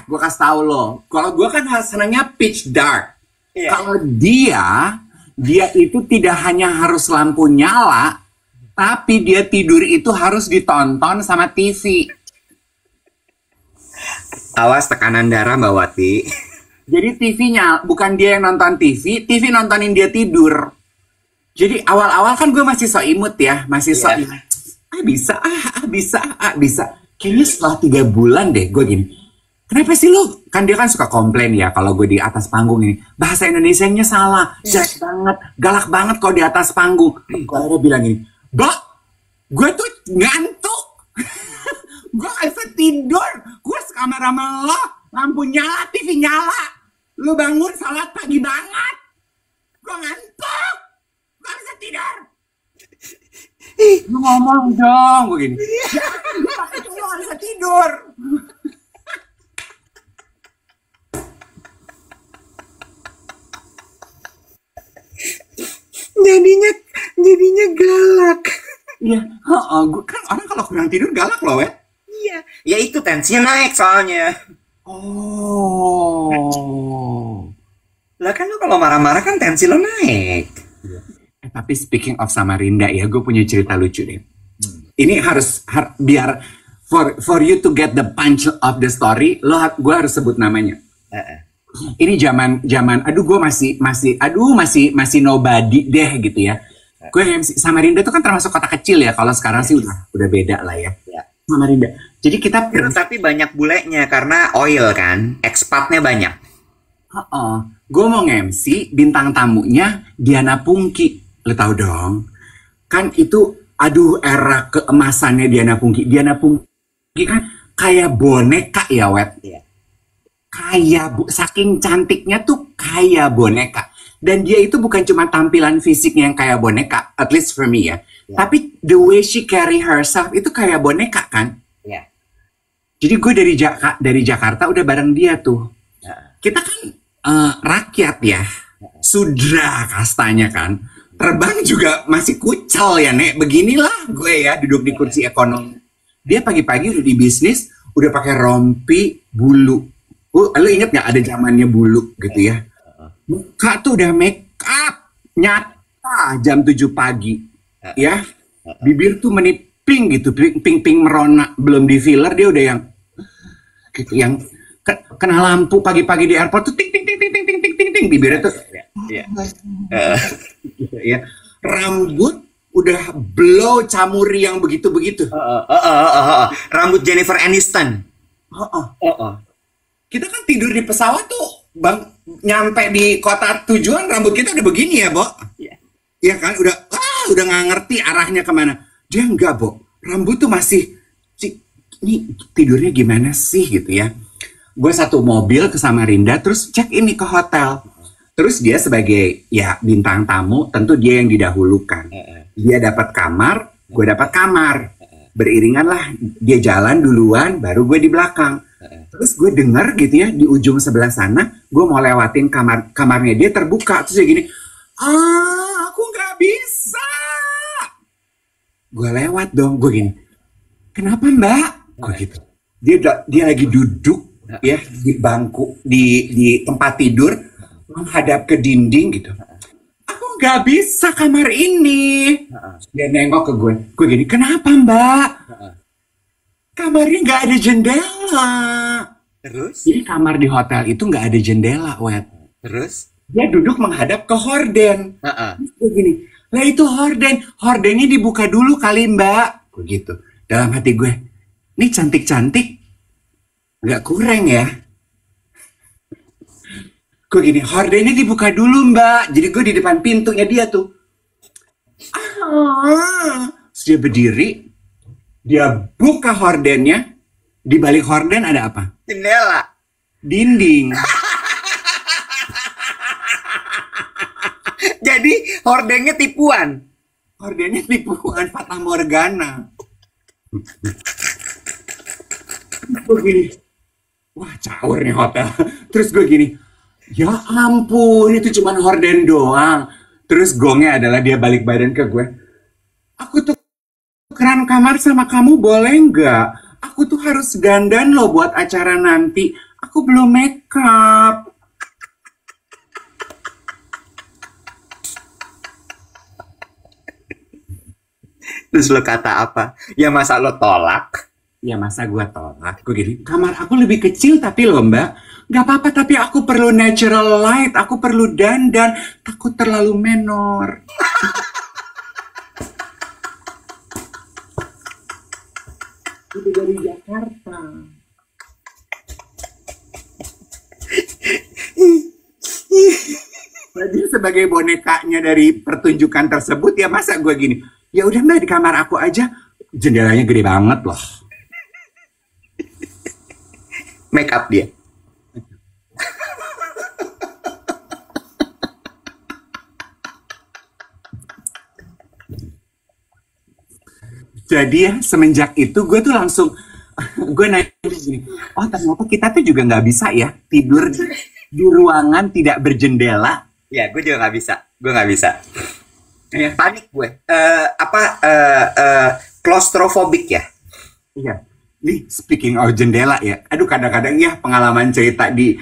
gue kasih tahu lo. Kalau gue kan senangnya pitch dark. Iya. Kalau dia itu tidak hanya harus lampu nyala, tapi dia tidur itu harus ditonton sama TV. Awas tekanan darah Mbak Wati. Jadi TV-nya, bukan dia yang nonton TV, TV nontonin dia tidur. Jadi awal-awal kan gue masih so imut ya, masih so bisa. Kayaknya setelah 3 bulan deh gue gini, kenapa sih lu? Kan dia kan suka komplain ya kalau gue di atas panggung ini. Bahasa Indonesianya salah, jelek banget, galak banget kalau di atas panggung. Gue akhirnya bilang gini, Mbak, gue tuh ngantuk. Gue gak bisa tidur. Gue sekamar sama lo, lampu nyala, TV nyala. Lu bangun salat pagi banget. Gue ngantuk. Gue gak bisa tidur. Lu ngomong dong, gue gini. Lu gak bisa tidur. Jadinya galak. Iya, gue kan orang kalau kurang tidur galak loh ya. Iya, ya itu tensinya naik soalnya. Oh. Lah kan lu kalau marah-marah kan tensi lo naik. Tapi speaking of Samarinda ya, gue punya cerita lucu deh. ini biar for you to get the punch of the story, gue harus sebut namanya. Ini zaman aduh gue masih nobody deh gitu ya. Gue Samarinda tuh kan termasuk kota kecil ya. Kalau sekarang sih udah beda lah ya. Samarinda. Jadi kita tapi banyak bulenya karena oil kan, ekspatnya banyak. Gue mau nge-MC, bintang tamunya Diana Pungki. Lo tau dong. Kan itu aduh era keemasannya Diana Pungki. Diana Pungki kan kayak boneka ya, Wet. Saking cantiknya tuh kayak boneka. Dan dia itu bukan cuma tampilan fisiknya yang kayak boneka, at least for me ya. Tapi the way she carry herself itu kayak boneka kan. Jadi gue dari Jakarta udah bareng dia tuh. Kita kan rakyat ya, sudra kastanya kan. Terbang juga masih kucel ya, Nek. Beginilah gue ya, duduk di kursi ekonomi. Dia pagi-pagi udah di bisnis, udah pakai rompi bulu. Lo inget gak ada zamannya bulu gitu ya? Muka tuh udah make up nyata jam 7 pagi ya. Bibir tuh meniping gitu, pink merona, belum di filler dia udah yang gitu, yang kena lampu pagi-pagi di airport tuh ting ting ting ting ting ting ting ting ting, bibirnya tuh ya. Rambut udah blow camuri yang begitu-begitu. Rambut Jennifer Aniston. Kita kan tidur di pesawat tuh, Bang, nyampe di kota tujuan rambut kita udah begini ya, Bo? Iya kan, udah nggak ngerti arahnya kemana. Dia enggak, Bo. Rambut tuh masih, ini tidurnya gimana sih gitu ya. Gue satu mobil ke Samarinda, terus check ini ke hotel. Terus dia sebagai ya bintang tamu, tentu dia yang didahulukan. Dia dapat kamar, gue dapat kamar. Beriringan lah, dia jalan duluan, baru gue di belakang. Terus gue denger gitu ya, di ujung sebelah sana, gue mau lewatin kamarnya dia terbuka. Terus dia gini, aku nggak bisa. Gue lewat dong, gue gini, kenapa Mbak? Gue gitu. Dia lagi duduk ya di bangku, di tempat tidur, menghadap ke dinding gitu. Aku nggak bisa kamar ini. Dia nengok ke gue gini, kenapa Mbak? Kamarnya nggak ada jendela. Terus? Jadi kamar di hotel itu nggak ada jendela, Wet. Terus? Dia duduk menghadap ke horden. Gue gini, lah itu hordennya dibuka dulu kali Mbak. Gue gitu. Dalam hati gue, ini cantik-cantik, nggak kurang ya. Gue gini, hordennya dibuka dulu Mbak. Jadi gue di depan pintunya dia tuh. Terus dia berdiri. Dia buka hordennya, di balik horden ada apa? Jendela. Dinding. Jadi hordennya tipuan. Hordennya tipuan, Fata Morgana. Gue gini, wah caur nih hotel. Terus gue gini, ya ampun itu cuma horden doang. Terus gongnya adalah dia balik badan ke gue. Aku tuh tukeran kamar sama kamu boleh nggak? Aku tuh harus dandan loh buat acara nanti. Aku belum make up. Terus lo kata apa? Ya masa lo tolak? Ya masa gue tolak? Gue gini, kamar aku lebih kecil tapi loh Mbak. Gak apa-apa tapi aku perlu natural light. Aku perlu dandan. Takut terlalu menor. Itu dari Jakarta. Jadi sebagai bonekanya dari pertunjukan tersebut ya masa gue gini, ya udah Mbak di kamar aku aja, jendelanya gede banget loh. Make up dia. Jadi ya semenjak itu gue tuh langsung gue nanya gini, oh ternyata kita tuh juga nggak bisa ya tidur di ruangan tidak berjendela. Ya gue juga nggak bisa, gue nggak bisa. Ya. Panik gue. Claustrophobic ya. Iya. Nih speaking of jendela ya, aduh kadang-kadang ya pengalaman cerita di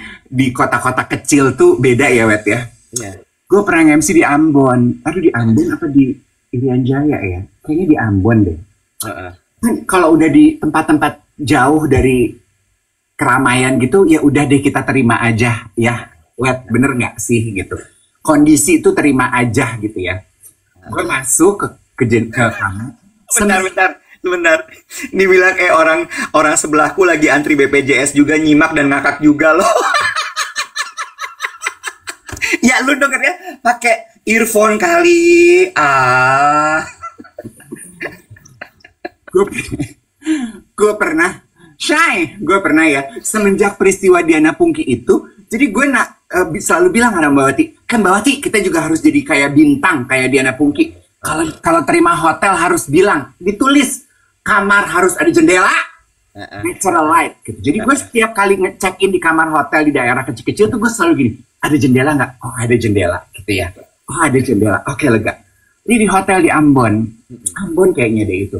kota-kota kecil tuh beda ya Wet ya. Iya. Gue pernah MC di Ambon, aduh di Ambon apa di Irian Jaya ya? Kayaknya di Ambon deh. Heeh. Kan kalau udah di tempat-tempat jauh dari keramaian gitu, ya udah deh kita terima aja ya. Wet, bener nggak sih gitu. Kondisi itu terima aja gitu ya. Gue masuk ke kamar. Bentar, bentar, bentar. Ini bilang orang orang sebelahku lagi antri BPJS juga nyimak dan ngakak juga loh. Ya lu dengernya pakai earphone kali. Ah. Gue pernah gue pernah ya semenjak peristiwa Diana Pungki itu, jadi gue selalu bilang sama Mbak Wati, kan Mbak Wati kita juga harus jadi kayak bintang kayak Diana Pungki. Kalau terima hotel harus bilang, ditulis kamar harus ada jendela, natural light gitu. Jadi gue setiap kali ngecek in di kamar hotel di daerah kecil-kecil tuh gue selalu gini, ada jendela nggak? Oh ada jendela gitu ya. Oh ada jendela, oke lega. Ini di hotel di Ambon kayaknya deh itu.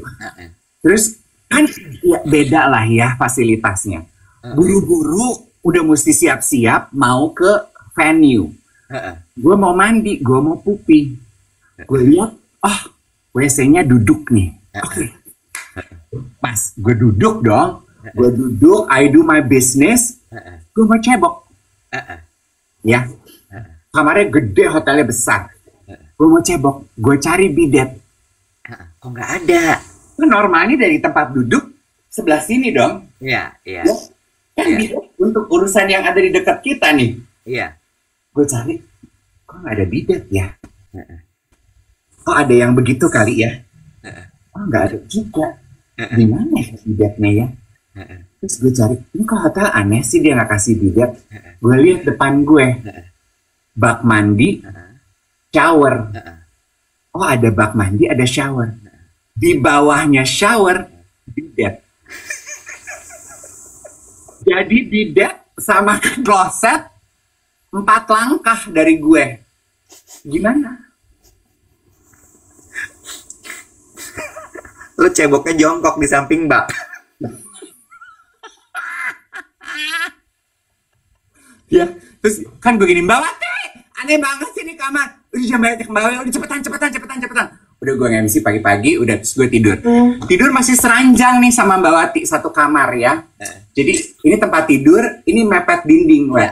Terus kan ya beda lah ya fasilitasnya. Buru-buru udah mesti siap-siap mau ke venue. Gue mau mandi, gue mau pupi. Gue lihat, oh WC-nya duduk nih. Oke. Pas gue duduk dong. Gue duduk, I do my business. Gue mau cebok. Ya. Kamarnya gede, hotelnya besar. Gue mau cebok. Gue cari bidet. Kok nggak ada? Normalnya dari tempat duduk sebelah sini dong. Iya, iya. Ya, kan bidet untuk urusan yang ada di dekat kita nih. Iya. Gue cari, kok nggak ada bidet ya? Oh ada yang begitu kali ya? Oh nggak ada juga. Di mana ya bidetnya ya? Terus gue cari, ini kok hotel aneh sih dia nggak kasih bidet. Gue lihat depan gue, bak mandi, shower. Oh ada bak mandi, ada shower. Di bawahnya shower, bidet. Jadi bidet sama kloset 4 langkah dari gue. Gimana? Lu ceboknya jongkok di samping bak. Ya, terus kan begini, Mbak Wati, aneh banget sih di kamar. Udah jam banyak kembali, udah cepetan. Udah gue nge-MC pagi-pagi, udah terus gue tidur. Tidur masih seranjang nih sama Mbak Wati, satu kamar ya. Jadi ini tempat tidur, ini mepet dinding, Wak.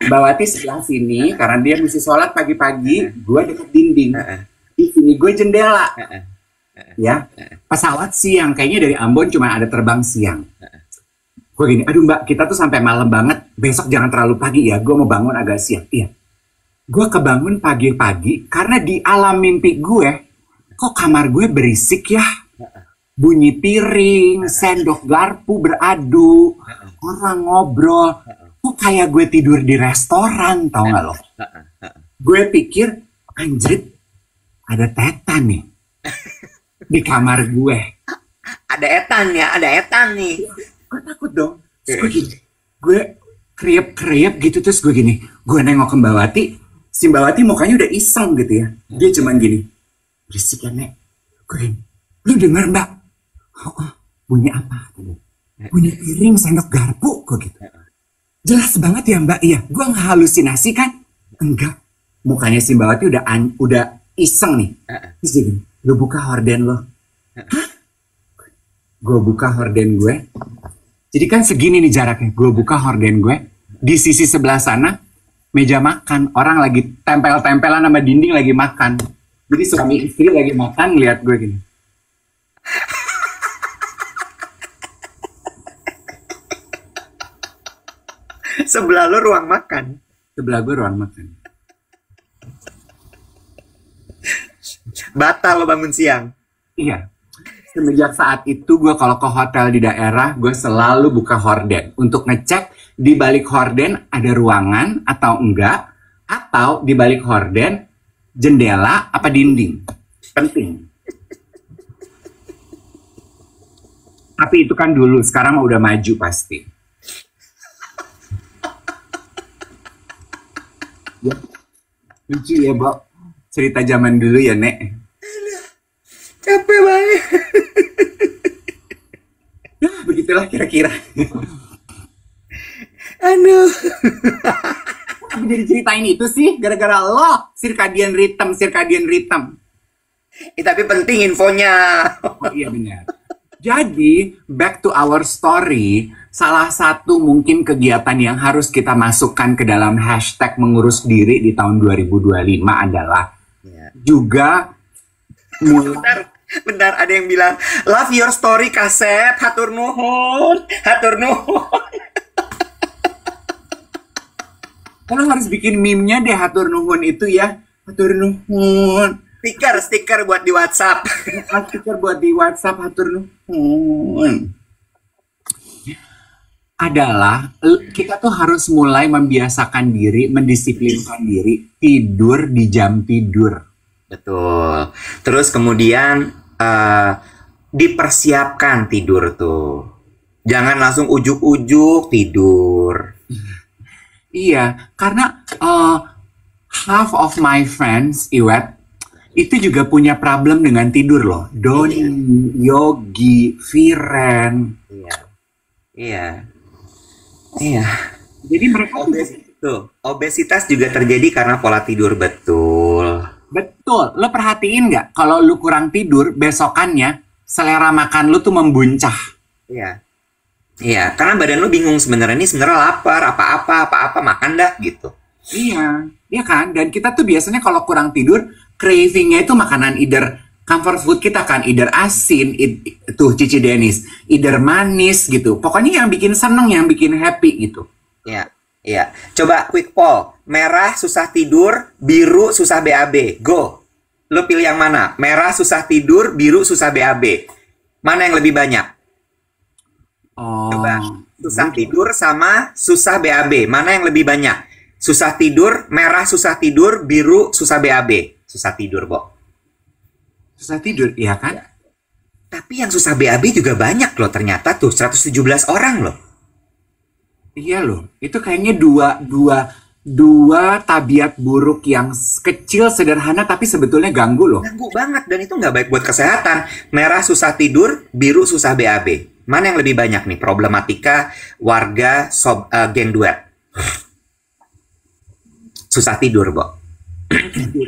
Mbak Wati sebelah sini, karena dia mesti sholat pagi-pagi, gue deket dinding. Di sini gue jendela. Ya, pesawat siang, kayaknya dari Ambon cuma ada terbang siang. Gue gini, aduh Mbak, kita tuh sampai malam banget, besok jangan terlalu pagi ya, gue mau bangun agak siang. Iya. Gue kebangun pagi-pagi karena di alam mimpi gue, kok kamar gue berisik ya? Bunyi piring, sendok garpu beradu, orang ngobrol. Kok kayak gue tidur di restoran, tau gak lo? Gue pikir, anjrit, ada tetan nih di kamar gue. Ada etan ya, ada etan nih. Gue takut dong. Terus gue kriep-kriep gitu, terus gue gini, gue nengok ke Mbak Wati. Si Mbak Wati mukanya udah iseng gitu ya. Dia cuman gini, berisik ya Nek. Gue gini, lu denger Mbak? Oh, bunyi apa? Bunyi piring, sendok garpu kok gitu. Jelas banget ya Mbak, iya. Gue ngehalusinasi kan? Enggak. Mukanya si Mbak Wati udah iseng nih. Terus dia gini, lu buka horden lo. Hah? Gue buka horden gue. Jadi kan segini nih jaraknya. Gue buka horden gue. Di sisi sebelah sana, meja makan, orang lagi tempel-tempelan sama dinding lagi makan. Jadi suami istri lagi makan, ngeliat gue gini. Sebelah lo ruang makan. Sebelah gue ruang makan. Batal lo bangun siang. Iya. Semenjak saat itu gue kalau ke hotel di daerah, gue selalu buka horden untuk ngecek di balik horden ada ruangan atau enggak, atau di balik horden jendela apa dinding. Penting. Tapi itu kan dulu, sekarang udah maju pasti. Ya. Lucu ya, Bo. Cerita zaman dulu ya, Nek. Capek banget. Ya, begitulah kira-kira. Aduh. Tapi jadi ceritain itu sih gara-gara lo circadian rhythm. Tapi penting infonya. Oh iya benar. Jadi, back to our story, salah satu mungkin kegiatan yang harus kita masukkan ke dalam hashtag mengurus diri di tahun 2025 adalah Ya. juga mulai. Bentar, ada yang bilang, love your story Kasep, hatur nuhun, hatur nuhun. Kalau harus bikin meme-nya deh, hatur nuhun itu ya. Hatur nuhun. Stiker buat di WhatsApp. Stiker buat di WhatsApp, hatur nuhun. Adalah kita tuh harus mulai membiasakan diri, mendisiplinkan diri, tidur di jam tidur. Betul. Terus kemudian dipersiapkan tidur tuh. Jangan langsung ujuk-ujuk tidur. Iya, karena half of my friends, Iwet, itu juga punya problem dengan tidur loh. Doni, Yogi, Viren. Iya. Iya. Iya. Jadi mereka Obesitas juga terjadi karena pola tidur, betul. betul. Lo perhatiin nggak? Kalau lu kurang tidur, besokannya selera makan lu tuh membuncah. Iya. Iya, karena badan lu bingung sebenarnya ini sebenarnya lapar, apa-apa makan dah gitu. Iya, iya kan? Dan kita tuh biasanya kalau kurang tidur, cravingnya itu makanan either comfort food kita kan, either asin, tuh Cici Denis, either manis gitu. Pokoknya yang bikin seneng, yang bikin happy gitu. Iya, iya. Coba quick poll. Merah susah tidur, biru susah BAB. Go. Lu pilih yang mana? Merah susah tidur, biru susah BAB. Mana yang lebih banyak? Oh, Coba. Susah tidur sama susah BAB. Mana yang lebih banyak? Susah tidur, merah susah tidur, biru susah BAB. Susah tidur, Bo. susah tidur, iya kan? Tapi yang susah BAB juga banyak loh ternyata tuh. 117 orang loh. Iya loh, itu kayaknya dua tabiat buruk yang kecil, sederhana, tapi sebetulnya ganggu loh. Ganggu banget dan itu nggak baik buat kesehatan. Merah susah tidur, biru susah BAB. Mana yang lebih banyak nih problematika warga geng duet? Susah tidur, Bo.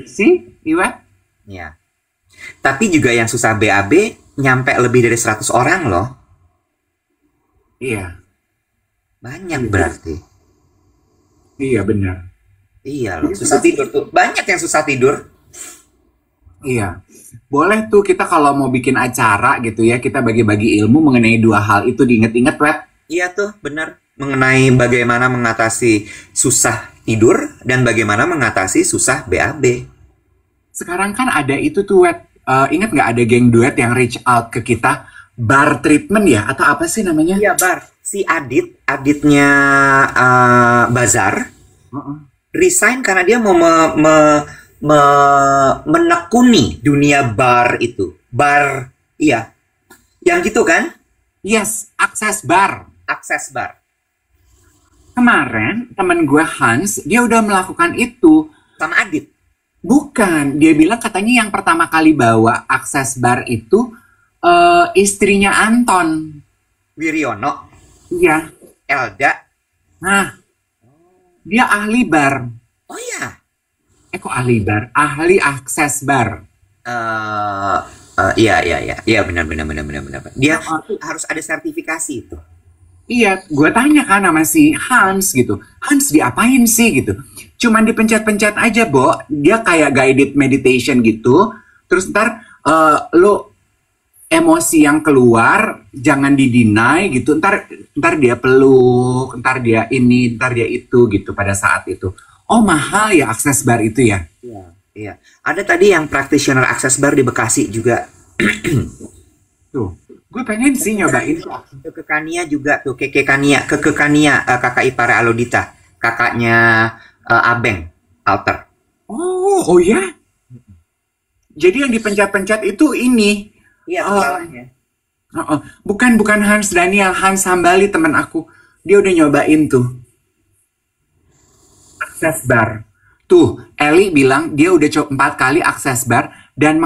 Sih, Iwet? Ya. Tapi juga yang susah BAB nyampe lebih dari 100 orang loh. Iya, Banyak berarti. iya benar. Iya loh, susah tidur tuh. Banyak yang susah tidur. Iya, boleh tuh kita kalau mau bikin acara gitu ya, kita bagi-bagi ilmu mengenai dua hal itu, diinget-inget, Wet. Iya tuh, benar. Mengenai bagaimana mengatasi susah tidur dan bagaimana mengatasi susah BAB. Sekarang kan ada itu tuh, Wet. Ingat nggak ada geng duet yang reach out ke kita, bar treatment ya, atau apa sih namanya? Iya, Bar. Si Aditnya Bazar, resign karena dia mau menekuni dunia bar itu. Bar, iya. Yang gitu kan? Yes, akses bar. Akses bar. Kemarin temen gue Hans, dia udah melakukan itu. Sama Adit. Bukan, dia bilang katanya yang pertama kali bawa akses bar itu istrinya Anton. Wiryono. Iya. Elda. Nah, dia ahli bar. Oh ya. Kok ahli bar? Ahli akses bar. Iya, iya, iya. Iya, benar. Dia harus ada sertifikasi itu. Iya, gue tanya kan sama si Hans gitu. Hans diapain sih gitu? Cuman dipencet-pencet aja, Bo. Dia kayak guided meditation gitu. Terus ntar lo emosi yang keluar jangan didinai gitu. Ntar dia peluk, ntar dia ini, ntar dia itu gitu pada saat itu. Oh, mahal ya akses bar itu ya? Iya, iya. Ada tadi yang practitioner akses bar di Bekasi juga. Tuh, gue pengen sih nyobain. Ke Kania juga tuh, Keke Kania, kakak ipar Alodita, kakaknya Abeng, Alter. Oh ya? Jadi yang dipencet-pencet itu ini. Iya, kepalanya. Bukan Hans Daniel, Hans Hambali teman aku. Dia udah nyobain tuh. Akses bar. Tuh, Eli bilang dia udah 4 kali akses bar dan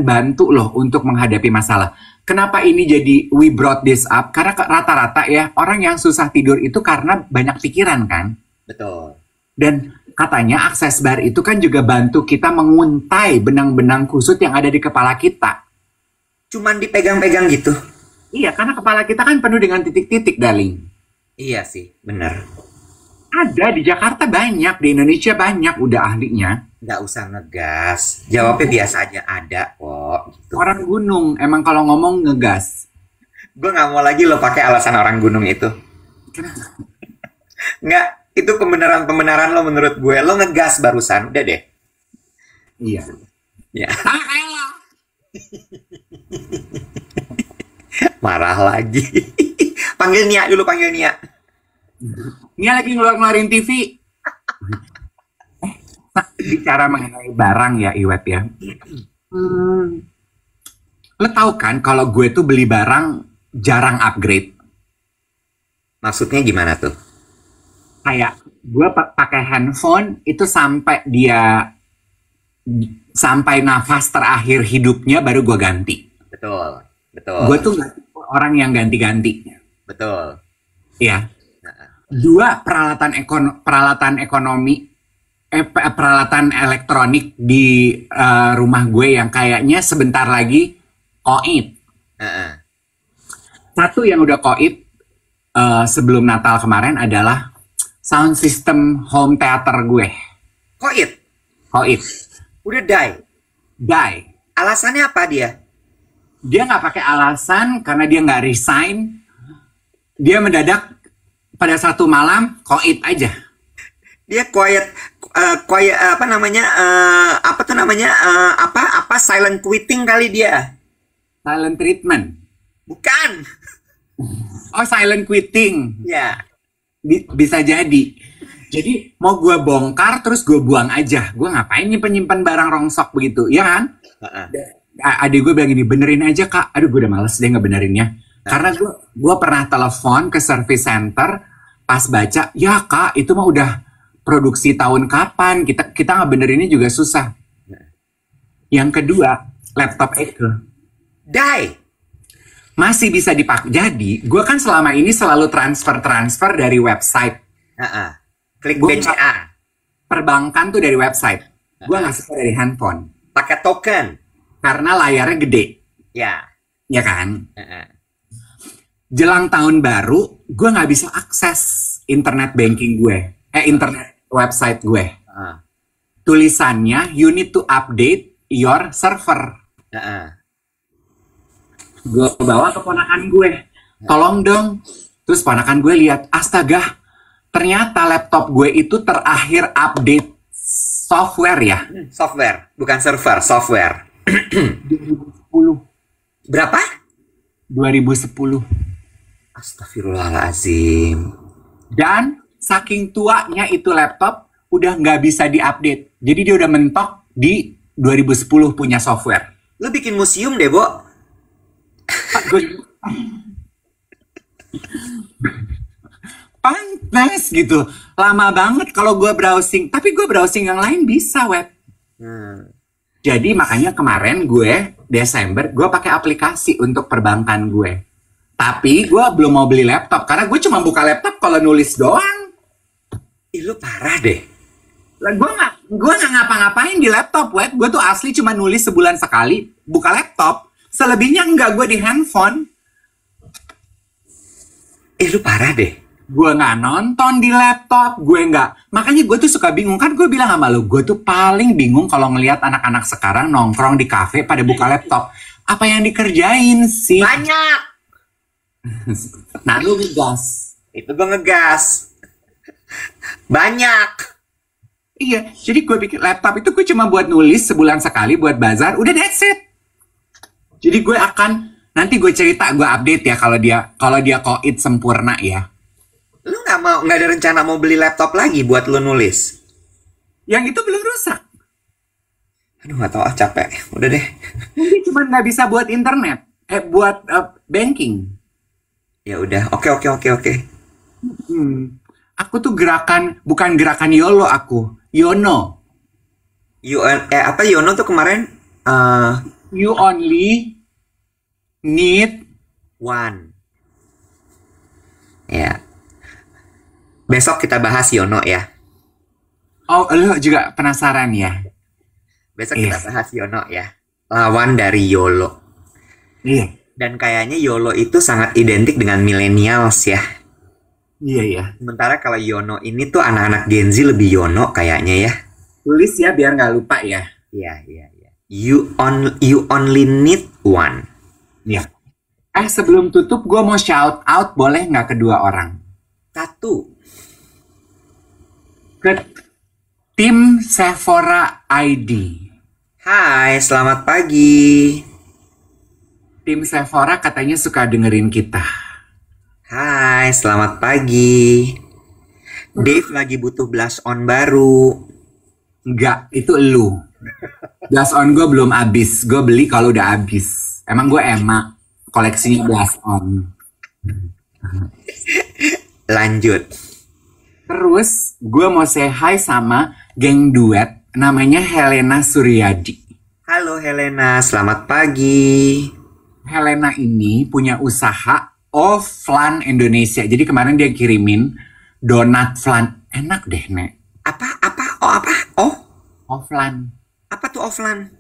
bantu loh untuk menghadapi masalah. Kenapa ini jadi we brought this up? Karena rata-rata ya orang yang susah tidur itu karena banyak pikiran kan. Betul. Dan katanya akses bar itu kan juga bantu kita menguntai benang-benang kusut yang ada di kepala kita. Cuman dipegang-pegang gitu. Iya, karena kepala kita kan penuh dengan titik-titik, darling. Iya sih, bener. Ada di Jakarta banyak, di Indonesia banyak udah ahlinya. Nggak usah ngegas. Jawabnya biasa aja, ada kok. Gitu. Orang gunung, emang kalau ngomong ngegas. Gue nggak mau lagi lo pakai alasan orang gunung itu. Nggak, itu pembenaran lo menurut gue. Lo ngegas barusan, udah deh. Iya. Ya. Ah, kayak lo. Marah lagi. Panggil Nia dulu, panggil Nia. Nia lagi ngeluarin TV. Nah, bicara mengenai barang ya, Iwet ya. Lo tau kan kalau gue tuh beli barang jarang upgrade. Maksudnya gimana tuh? Kayak gue pakai handphone itu sampai nafas terakhir hidupnya baru gue ganti. Betul, betul. Gue tuh nggak tipe orang yang ganti-ganti. Betul. Ya. Dua, peralatan ekonomi, peralatan elektronik di rumah gue yang kayaknya sebentar lagi koit. Satu yang udah koit sebelum Natal kemarin adalah sound system home theater gue. Koit? Koit. Udah die? Die. Alasannya apa dia? Dia nggak pakai alasan karena dia nggak resign. Dia mendadak pada satu malam koit aja. Dia quiet apa namanya? Apa silent quitting kali dia? Silent treatment. Bukan. Oh, silent quitting. Ya. Bisa jadi. Jadi mau gue bongkar terus gue buang aja. Gue ngapain nyimpen barang rongsok begitu, ya kan? Adik gue bilang gini, benerin aja kak. Aduh, gue udah males deh ngebenerinnya. Karena gue pernah telepon ke service center, pas baca, ya kak itu mah udah produksi tahun kapan, kita ngebenerinnya juga susah. Yang kedua, laptop Eke. Die. Masih bisa dipakai. Jadi, gue kan selama ini selalu transfer dari website. Klik Gua BCA. Perbankan tuh dari website. Gue nggak suka dari handphone. Pakai token. Karena layarnya gede. Ya. Ya kan? Jelang tahun baru, gue nggak bisa akses internet banking gue. Internet website gue. Tulisannya, you need to update your server. Gue bawa ke ponakan gue. Tolong dong. Terus ponakan gue lihat, astaga, ternyata laptop gue itu terakhir update software ya. Software, bukan server, software. 2010. Berapa? 2010. Astagfirullahaladzim. Dan saking tuanya itu laptop udah nggak bisa diupdate. Jadi dia udah mentok di 2010 punya software. Lu bikin museum deh, Bo. Pantes gitu. Lama banget kalau gue browsing. Tapi gue browsing yang lain bisa, web. Jadi makanya kemarin gue, Desember, gue pakai aplikasi untuk perbankan gue. Tapi gue belum mau beli laptop. Karena gue cuma buka laptop kalau nulis doang. Ih, lu parah deh. Lah gue nggak ngapa-ngapain di laptop, web. Gue tuh asli cuma nulis sebulan sekali, buka laptop. Selebihnya enggak, gue di handphone. Lu parah deh. Gue nggak nonton di laptop, gue nggak. Makanya gue tuh suka bingung, kan gue bilang sama lo, gue tuh paling bingung kalau ngelihat anak-anak sekarang nongkrong di kafe pada buka laptop. Apa yang dikerjain sih? Banyak. Nah, lu ngegas. Itu gue ngegas. Banyak. Iya, jadi gue pikir laptop itu gue cuma buat nulis sebulan sekali, buat bazar, udah that's it. Jadi gue nanti gue cerita, gue update ya kalau dia koit sempurna ya. Lu nggak ada rencana mau beli laptop lagi buat lu nulis? Yang itu belum rusak. Aduh, nggak tahu, capek. Udah deh. Nanti cuma nggak bisa buat internet, buat banking. Ya udah, oke. Aku tuh bukan gerakan YOLO aku, YONO. Apa YONO tuh kemarin? You only need one. Ya. Besok kita bahas YONO ya. Oh, lu juga penasaran ya? Besok Iya, kita bahas Yono ya. Lawan dari YOLO. iya, Dan kayaknya YOLO itu sangat identik dengan millennials ya. iya, iya. Sementara kalau Yono ini tuh anak-anak Gen Z lebih Yono kayaknya ya. Tulis ya biar nggak lupa ya. Iya, iya, iya. You only need one. Iya. Sebelum tutup, gue mau shout out, boleh nggak kedua orang? Satu. Ke tim Sephora ID. Hai, selamat pagi. Tim Sephora katanya suka dengerin kita. Hai, selamat pagi. Dave lagi butuh blush on baru. Enggak, itu elu. Blush on gue belum habis. Gue beli kalau udah habis. Emang gue emak koleksinya blush on. Lanjut. Terus gue mau say hi sama geng duet namanya Helena Suryadi. Halo Helena, selamat pagi. Helena ini punya usaha Offlan Indonesia. Jadi kemarin dia kirimin donat flan. Enak deh, Nek. Apa? Oh, Offlan. apa tuh offline?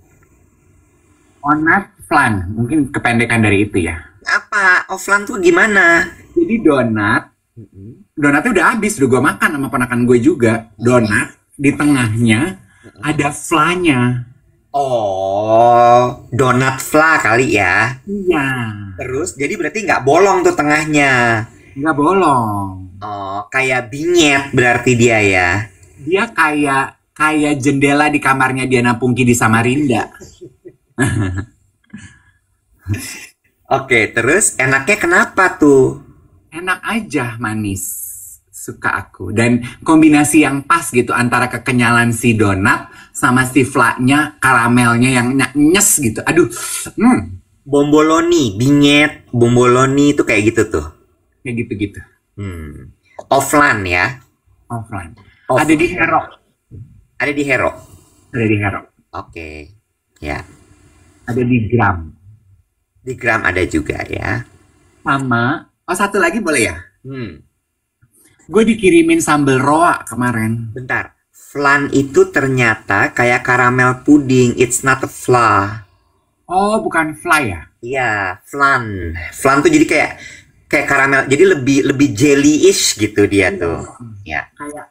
Onat flan. Mungkin kependekan dari itu ya. Apa? Offline tuh gimana? Jadi donatnya udah habis. Udah gue makan sama ponakan gue juga. Donat, di tengahnya ada flannya. Oh, donat fla kali ya. Iya. Terus, jadi berarti nggak bolong tuh tengahnya. Nggak bolong. Oh, kayak binyet berarti dia ya. Dia kayak jendela di kamarnya Diana Pungki di Samarinda. Oke, terus enaknya kenapa tuh? Enak aja, manis. Suka aku. Dan kombinasi yang pas gitu antara kekenyalan si donat sama si flaknya, karamelnya yang nyes gitu. Aduh, Bomboloni, binyet, bomboloni itu kayak gitu tuh. kayak gitu-gitu. Offline ya. Offline. Offline. Ada di Hero. Ada di Hero. Ada di Hero. Oke. Ya. Ada di Gram. Di Gram ada juga ya. Sama, satu lagi boleh ya? Hmm. Gue dikirimin sambal roa kemarin. Bentar. Flan itu ternyata kayak karamel puding. It's not a fla. Oh, bukan fly ya? Iya, flan. Flan tuh jadi kayak karamel. Jadi lebih jelly-ish gitu dia tuh. Ya. Kayak,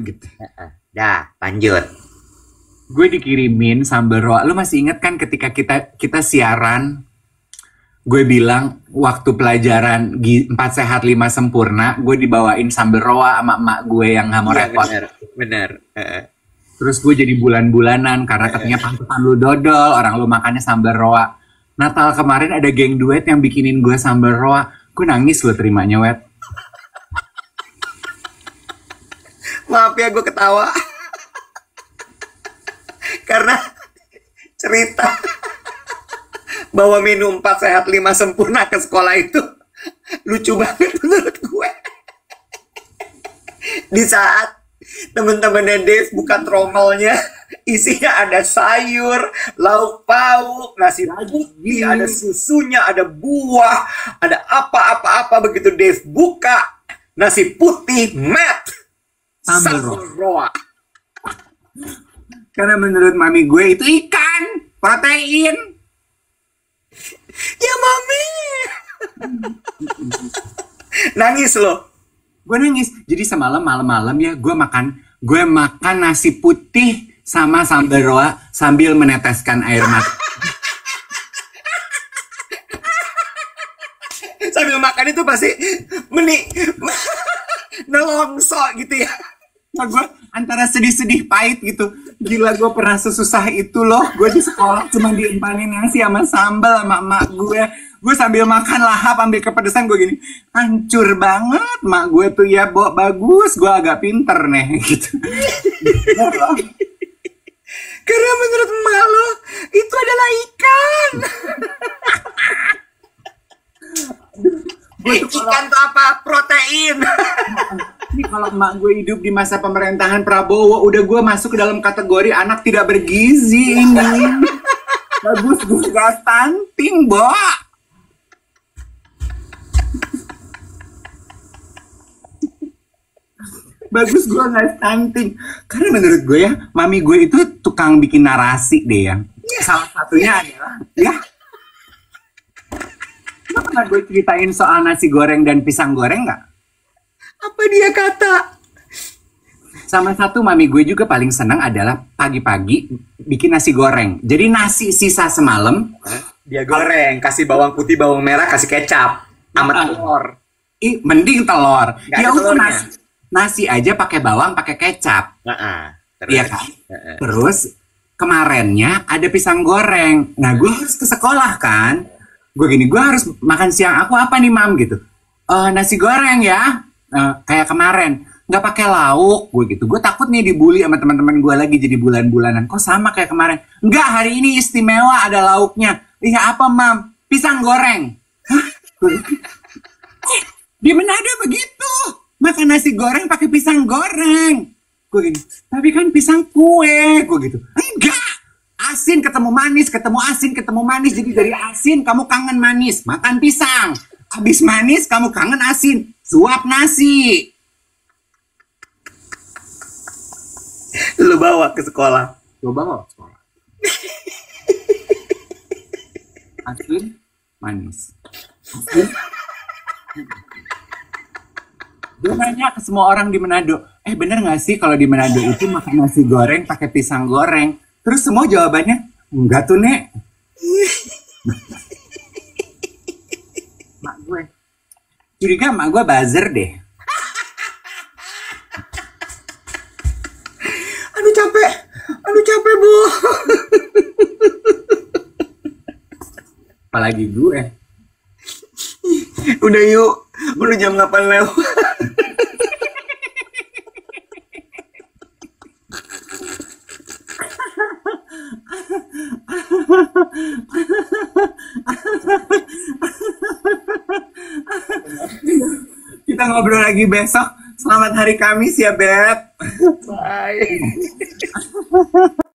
gitu. Dah, lanjut. Gue dikirimin sambal roa. Lu masih inget kan ketika kita siaran, gue bilang waktu pelajaran 4 sehat 5 sempurna, gue dibawain sambal roa sama emak gue yang nggak mau Iya, repot. bener. Terus gue jadi bulan-bulanan karena katanya pantesan lu dodol, orang lu makannya sambal roa. Natal kemarin ada geng duet yang bikinin gue sambal roa. Gue nangis lo terimanya, Wet. Maaf ya gue ketawa. Karena cerita bahwa minum 4 sehat 5 sempurna ke sekolah itu lucu banget menurut gue. Di saat temen-temennya Dave buka tromelnya, isinya ada sayur, lauk pauk, nasi putih, ada susunya, ada buah, ada apa-apa-apa. Begitu Dave buka nasi putih mat sambal roa. Karena menurut mami gue itu ikan, protein. Ya mami. Nangis loh. Gue nangis. Jadi semalam malam-malam ya gue makan nasi putih sama sambal roa sambil meneteskan air mata. Sambil makan itu pasti nelongso gitu ya. Nah, gue antara sedih-sedih pahit gitu. Gila, gue pernah sesusah itu loh. Gue di sekolah cuma diempanin nasi sama sambal sama emak gue. Gue sambil makan lahap ambil kepedesan gue gini. Hancur banget mak gue tuh ya, bagus. Gue agak pinter nih gitu. Karena menurut emak lo itu adalah ikan. Ikan tuh apa? Protein. Ini kalau emak gue hidup di masa pemerintahan Prabowo, udah gue masuk ke dalam kategori anak tidak bergizi ini. Bagus, gue gak stunting, Bo. Bagus gue nggak stunting. Karena menurut gue ya, mami gue itu tukang bikin narasi deh ya. Salah satunya adalah, ya, lo pernah gue ceritain soal nasi goreng dan pisang goreng nggak? Apa dia kata? Sama satu mami gue juga paling senang adalah pagi-pagi bikin nasi goreng. Jadi nasi sisa semalam, Dia goreng, kasih bawang putih, bawang merah, kasih kecap, sama telur. mending telur. Nggak Ya ada udah telurnya. nasi aja pakai bawang, pakai kecap. Terus. Iya kan? Terus kemarinnya ada pisang goreng. Nah, gue harus ke sekolah kan. Gue gini, gue harus makan siang aku apa nih, Mam gitu. Nasi goreng ya. Kayak kemarin. Nggak pakai lauk, gue gitu. Gue takut nih dibully sama teman-teman gue lagi jadi bulan-bulanan. Kok sama kayak kemarin? Nggak, hari ini istimewa ada lauknya. Iya apa, Mam? Pisang goreng. Hah? Di Manado begitu. Makan nasi goreng pakai pisang goreng. Gue gini, tapi kan pisang kue. Gue gitu. Enggak. Asin ketemu manis, ketemu asin, ketemu manis. Jadi dari asin kamu kangen manis. Makan pisang. Habis manis kamu kangen asin. Suap nasi. Lu bawa ke sekolah. Gue bawa ke sekolah. Asin, manis. Asin. Gue nanya ke semua orang di Manado, bener gak sih kalau di Manado itu makan nasi goreng pakai pisang goreng? Terus semua jawabannya, enggak tuh, Nek. Mak gue, curiga mak gue buzzer deh. Aduh capek Bu. Apalagi gue. Udah yuk, udah jam 8 lewat. Kita ngobrol lagi besok. Selamat hari Kamis ya, Beb. Bye.